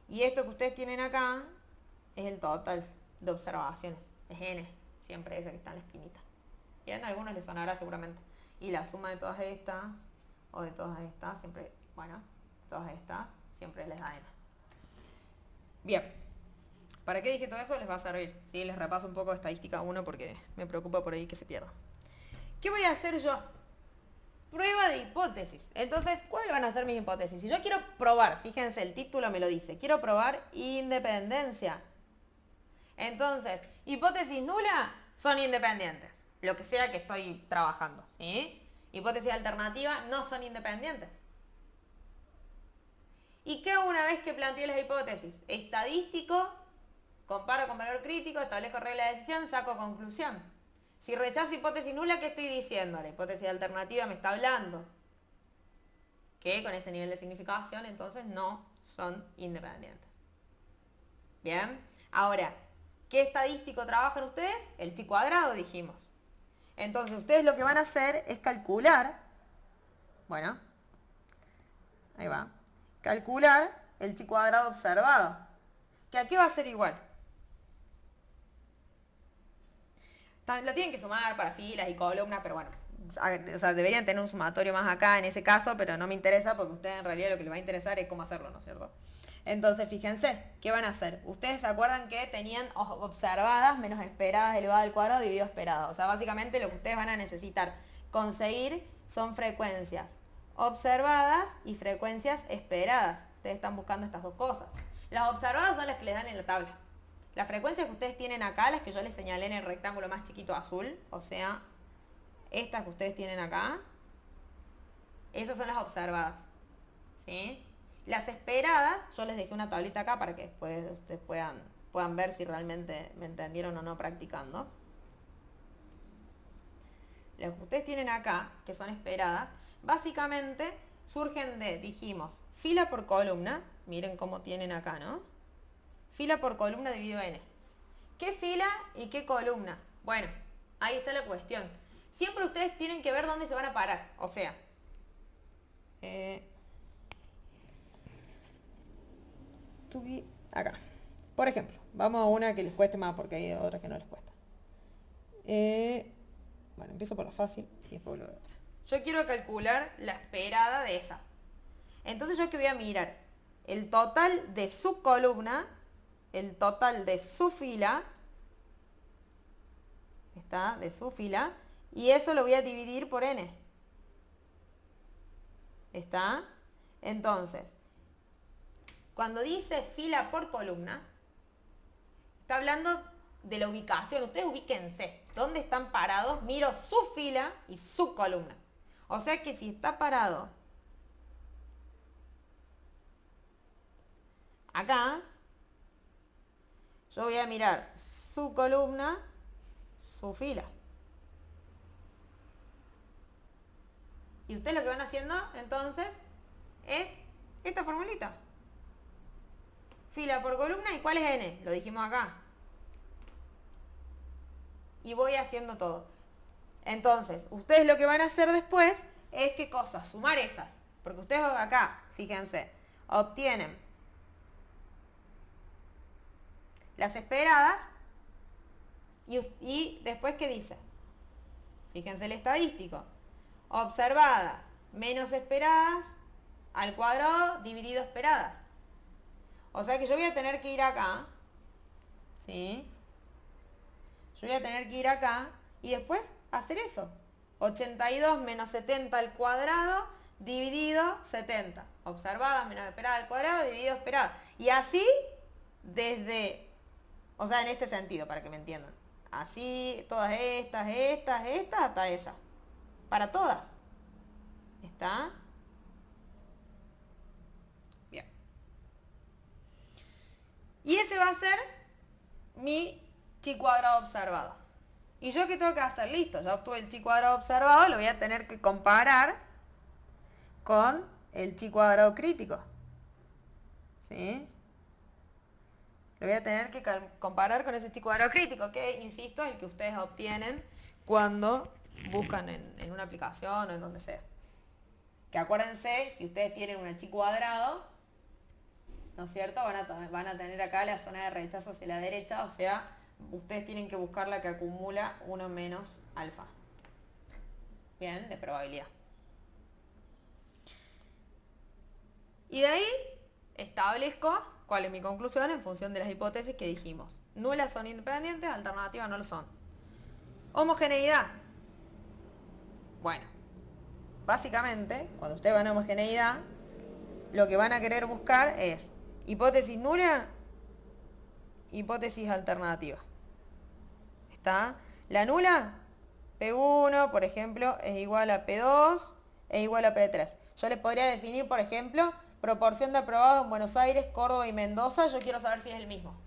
Y esto que ustedes tienen acá es el total de observaciones. Es n, siempre ese que está en la esquinita. Bien, a algunos les sonará seguramente. Y la suma de todas estas, o de todas estas, siempre, bueno, todas estas, siempre les da n. Bien. ¿Para qué dije todo eso? Les va a servir. ¿Sí? Les repaso un poco de estadística 1 porque me preocupa por ahí que se pierda. ¿Qué voy a hacer yo? Prueba de hipótesis. Entonces, ¿cuáles van a ser mis hipótesis? Si yo quiero probar, fíjense, el título me lo dice, quiero probar independencia. Entonces, hipótesis nula son independientes, lo que sea que estoy trabajando, ¿sí? Hipótesis alternativa no son independientes. ¿Y qué hago una vez que planteé las hipótesis? Estadístico, comparo con valor crítico, establezco regla de decisión, saco conclusión. Si rechazo hipótesis nula, ¿qué estoy diciendo? La hipótesis alternativa me está hablando que con ese nivel de significación entonces no son independientes. Bien, ahora, ¿qué estadístico trabajan ustedes? El chi cuadrado, dijimos. Entonces ustedes lo que van a hacer es calcular, bueno, ahí va, calcular el chi cuadrado observado, que aquí va a ser igual. Lo tienen que sumar para filas y columnas, pero bueno, o sea, deberían tener un sumatorio más acá en ese caso, pero no me interesa porque a ustedes en realidad lo que les va a interesar es cómo hacerlo, ¿no es cierto? Entonces, fíjense, ¿qué van a hacer? Ustedes se acuerdan que tenían observadas menos esperadas elevado al cuadrado dividido esperado. O sea, básicamente lo que ustedes van a necesitar conseguir son frecuencias observadas y frecuencias esperadas. Ustedes están buscando estas dos cosas. Las observadas son las que les dan en la tabla. Las frecuencias que ustedes tienen acá, las que yo les señalé en el rectángulo más chiquito azul, o sea, estas que ustedes tienen acá, esas son las observadas. ¿Sí? Las esperadas, yo les dejé una tablita acá para que después ustedes puedan ver si realmente me entendieron o no practicando. Las que ustedes tienen acá, que son esperadas, básicamente surgen de, dijimos, fila por columna. Miren cómo tienen acá, ¿no? Fila por columna dividido n. ¿Qué fila y qué columna? Bueno, ahí está la cuestión. Siempre ustedes tienen que ver dónde se van a parar. O sea, acá. Por ejemplo, vamos a una que les cueste más porque hay otras que no les cuesta. Bueno, empiezo por la fácil y después vuelvo a otra. Yo quiero calcular la esperada de esa. Entonces yo que voy a mirar el total de su columna, el total de su fila, está, de su fila, y eso lo voy a dividir por n. ¿Está? Entonces, cuando dice fila por columna, está hablando de la ubicación. Ustedes ubíquense. ¿Dónde están parados? Miro su fila y su columna. O sea que si está parado acá, yo voy a mirar su columna su fila. Y ustedes lo que van haciendo entonces es esta formulita. Fila por columna, ¿y cuál es n? Lo dijimos acá. Y voy haciendo todo. Entonces, ustedes lo que van a hacer después es, ¿qué cosa? Sumar esas. Porque ustedes acá, fíjense, obtienen las esperadas y después, ¿qué dice? Fíjense el estadístico. Observadas menos esperadas al cuadrado dividido esperadas. O sea que yo voy a tener que ir acá, ¿sí? Yo voy a tener que ir acá y después hacer eso. 82 menos 70 al cuadrado dividido 70. Observadas menos esperadas al cuadrado dividido esperadas. Y así desde, o sea, en este sentido, para que me entiendan. Así, todas estas, hasta esa. Para todas. ¿Está? Bien. Y ese va a ser mi chi cuadrado observado. ¿Y yo qué tengo que hacer? Listo, ya obtuve el chi cuadrado observado, lo voy a tener que comparar con el chi cuadrado crítico. ¿Sí? Lo voy a tener que comparar con ese chi cuadrado crítico, que, insisto, es el que ustedes obtienen cuando buscan en una aplicación o en donde sea. Que acuérdense, si ustedes tienen un chi cuadrado, ¿no es cierto? Van a tener acá la zona de rechazo hacia la derecha, o sea, ustedes tienen que buscar la que acumula 1 menos alfa. Bien, de probabilidad. Y de ahí establezco cuál es mi conclusión en función de las hipótesis que dijimos. Nulas son independientes, alternativas no lo son. Homogeneidad. Bueno, básicamente, cuando ustedes van a homogeneidad, lo que van a querer buscar es hipótesis nula, hipótesis alternativa. ¿Está? La nula, P1, por ejemplo, es igual a P2, es igual a P3. Yo les podría definir, por ejemplo, proporción de aprobados en Buenos Aires, Córdoba y Mendoza. Yo quiero saber si es el mismo.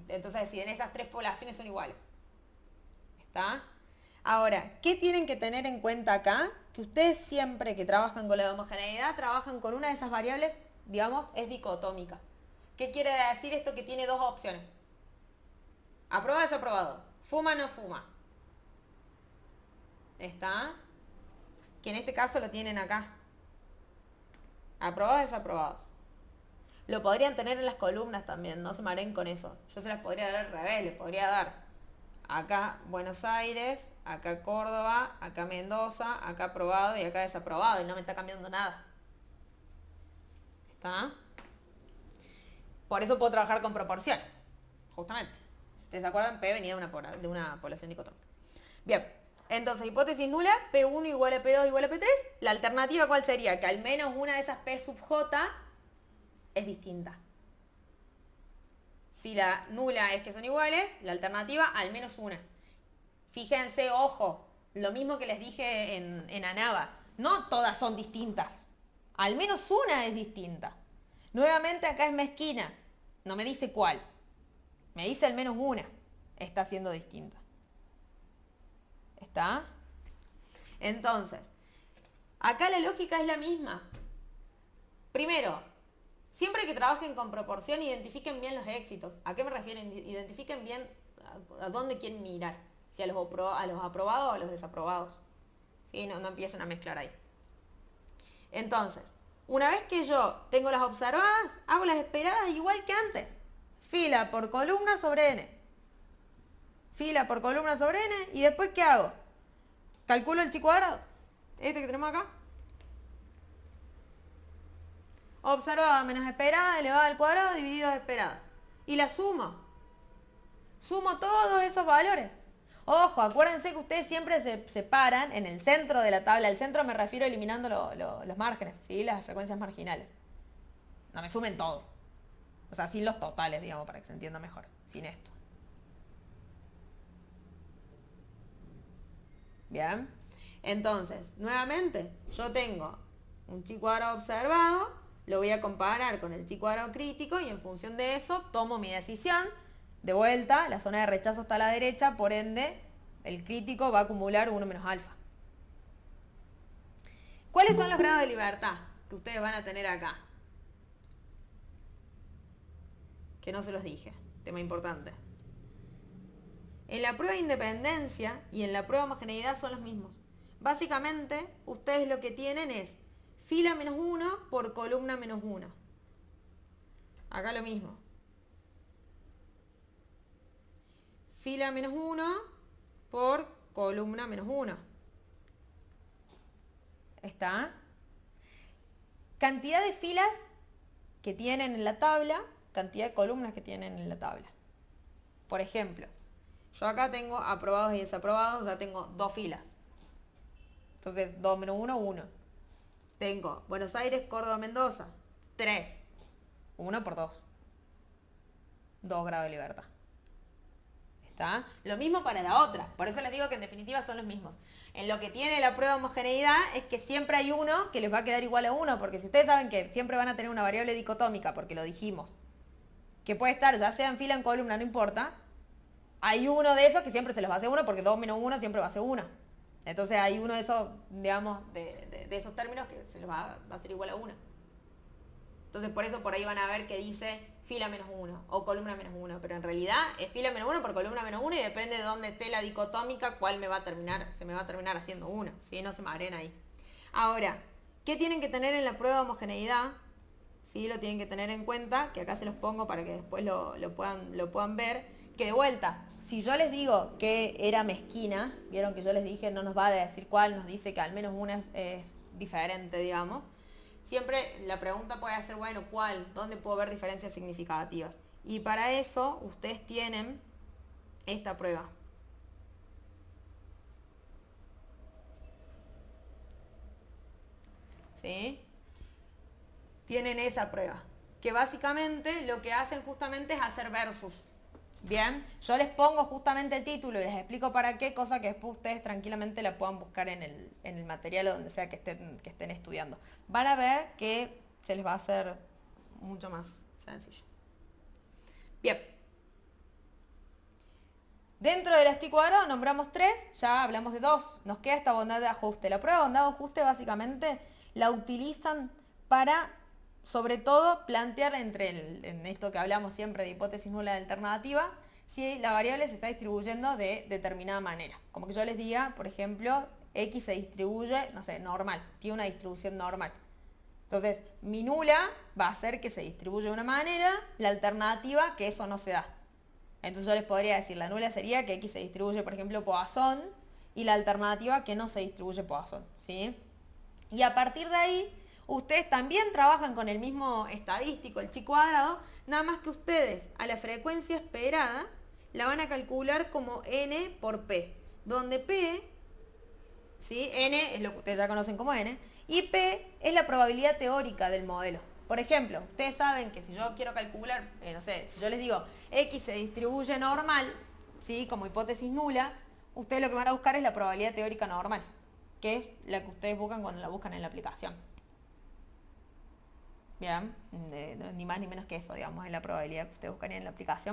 Entonces, si en esas tres poblaciones son iguales. ¿Está? Ahora, ¿qué tienen que tener en cuenta acá? Que ustedes siempre que trabajan con la homogeneidad, trabajan con una de esas variables, digamos, es dicotómica. ¿Qué quiere decir esto? Que tiene dos opciones. Aprobado o desaprobado. Fuma o no fuma. ¿Está? Que en este caso lo tienen acá. Aprobado o desaprobado. Lo podrían tener en las columnas también, no se mareen con eso. Yo se las podría dar al revés, les podría dar acá Buenos Aires, acá Córdoba, acá Mendoza, acá aprobado y acá desaprobado, y no me está cambiando nada. ¿Está? Por eso puedo trabajar con proporciones, justamente. ¿Ustedes se acuerdan? P venía de una población dicotómica. Bien, entonces hipótesis nula, P1 igual a P2 igual a P3. La alternativa, ¿cuál sería? Que al menos una de esas P sub J es distinta. Si la nula es que son iguales, la alternativa al menos una. Fíjense, ojo, lo mismo que les dije en ANAVA. No todas son distintas. Al menos una es distinta. Nuevamente acá es mezquina. No me dice cuál. Me dice al menos una. Está siendo distinta. ¿Está? Entonces, acá la lógica es la misma. Primero, siempre que trabajen con proporción, identifiquen bien los éxitos. ¿A qué me refiero? Identifiquen bien a dónde quieren mirar. Si a los aprobados o a los desaprobados. ¿Sí? No empiecen a mezclar ahí. Entonces, una vez que yo tengo las observadas, hago las esperadas igual que antes. Fila por columna sobre n. Fila por columna sobre n. ¿Y después qué hago? Calculo el chi cuadrado. Este que tenemos acá. Observada menos esperada elevada al cuadrado dividido a esperada. Y la sumo. Sumo todos esos valores. Ojo, acuérdense que ustedes siempre se separan en el centro de la tabla. Al centro me refiero eliminando los márgenes, ¿sí? Las frecuencias marginales. No me sumen todo. O sea, sin los totales, digamos, para que se entienda mejor. Sin esto. Bien. Entonces, nuevamente, yo tengo un chi cuadrado observado. Lo voy a comparar con el chi cuadrado crítico y en función de eso tomo mi decisión. De vuelta, la zona de rechazo está a la derecha, por ende, el crítico va a acumular 1 menos alfa. ¿Cuáles son los grados de libertad que ustedes van a tener acá? Que no se los dije, tema importante. En la prueba de independencia y en la prueba de homogeneidad son los mismos. Básicamente, ustedes lo que tienen es fila menos 1 por columna menos 1. Acá lo mismo. Fila menos 1 por columna menos 1. ¿Está? Cantidad de filas que tienen en la tabla, cantidad de columnas que tienen en la tabla. Por ejemplo, yo acá tengo aprobados y desaprobados, ya tengo 2 filas. Entonces, 2 menos 1, 1. Tengo Buenos Aires, Córdoba, Mendoza, 3. 1 por 2. 2 grados de libertad. ¿Está? Lo mismo para la otra. Por eso les digo que en definitiva son los mismos. En lo que tiene la prueba de homogeneidad es que siempre hay uno que les va a quedar igual a 1, porque si ustedes saben que siempre van a tener una variable dicotómica, porque lo dijimos, que puede estar ya sea en fila o en columna, no importa, hay uno de esos que siempre se les va a hacer 1, porque 2 menos 1 siempre va a ser 1. Entonces hay uno de esos, digamos, de esos términos que se les va a hacer igual a 1. Entonces por eso por ahí van a ver que dice fila menos 1 o columna menos 1, pero en realidad es fila menos 1 por columna menos 1 y depende de dónde esté la dicotómica, cuál se me va a terminar haciendo 1, ¿sí? No se mareen ahí. Ahora, ¿qué tienen que tener en la prueba de homogeneidad? ¿Sí? Lo tienen que tener en cuenta, que acá se los pongo para que después lo puedan ver, que de vuelta, si yo les digo que era mezquina, vieron que yo les dije, no nos va a decir cuál, nos dice que al menos una es diferente, digamos. Siempre la pregunta puede ser, bueno, ¿cuál? ¿Dónde puedo ver diferencias significativas? Y para eso ustedes tienen esta prueba. ¿Sí? Tienen esa prueba, que básicamente lo que hacen justamente es hacer versus. Bien, yo les pongo justamente el título y les explico para qué, cosa que después ustedes tranquilamente la puedan buscar en el material o donde sea que estén estudiando. Van a ver que se les va a hacer mucho más sencillo. Bien. Dentro del STI cuadrado nombramos 3, ya hablamos de 2. Nos queda esta bondad de ajuste. La prueba de bondad de ajuste básicamente la utilizan para, sobre todo, plantear en esto que hablamos siempre de hipótesis nula de alternativa, si la variable se está distribuyendo de determinada manera. Como que yo les diga, por ejemplo, X se distribuye, no sé, normal, tiene una distribución normal. Entonces, mi nula va a ser que se distribuye de una manera, la alternativa que eso no se da. Entonces yo les podría decir, la nula sería que X se distribuye, por ejemplo, Poisson, y la alternativa que no se distribuye Poisson, ¿sí? Y a partir de ahí, ustedes también trabajan con el mismo estadístico, el chi cuadrado, nada más que ustedes a la frecuencia esperada la van a calcular como n por p, donde p, ¿sí? N es lo que ustedes ya conocen como n, y p es la probabilidad teórica del modelo. Por ejemplo, ustedes saben que si yo quiero calcular, no sé, si yo les digo X se distribuye normal, ¿sí? Como hipótesis nula, ustedes lo que van a buscar es la probabilidad teórica normal, que es la que ustedes buscan cuando la buscan en la aplicación. Bien, ni más ni menos que eso, digamos, es la probabilidad que ustedes buscarían en la aplicación.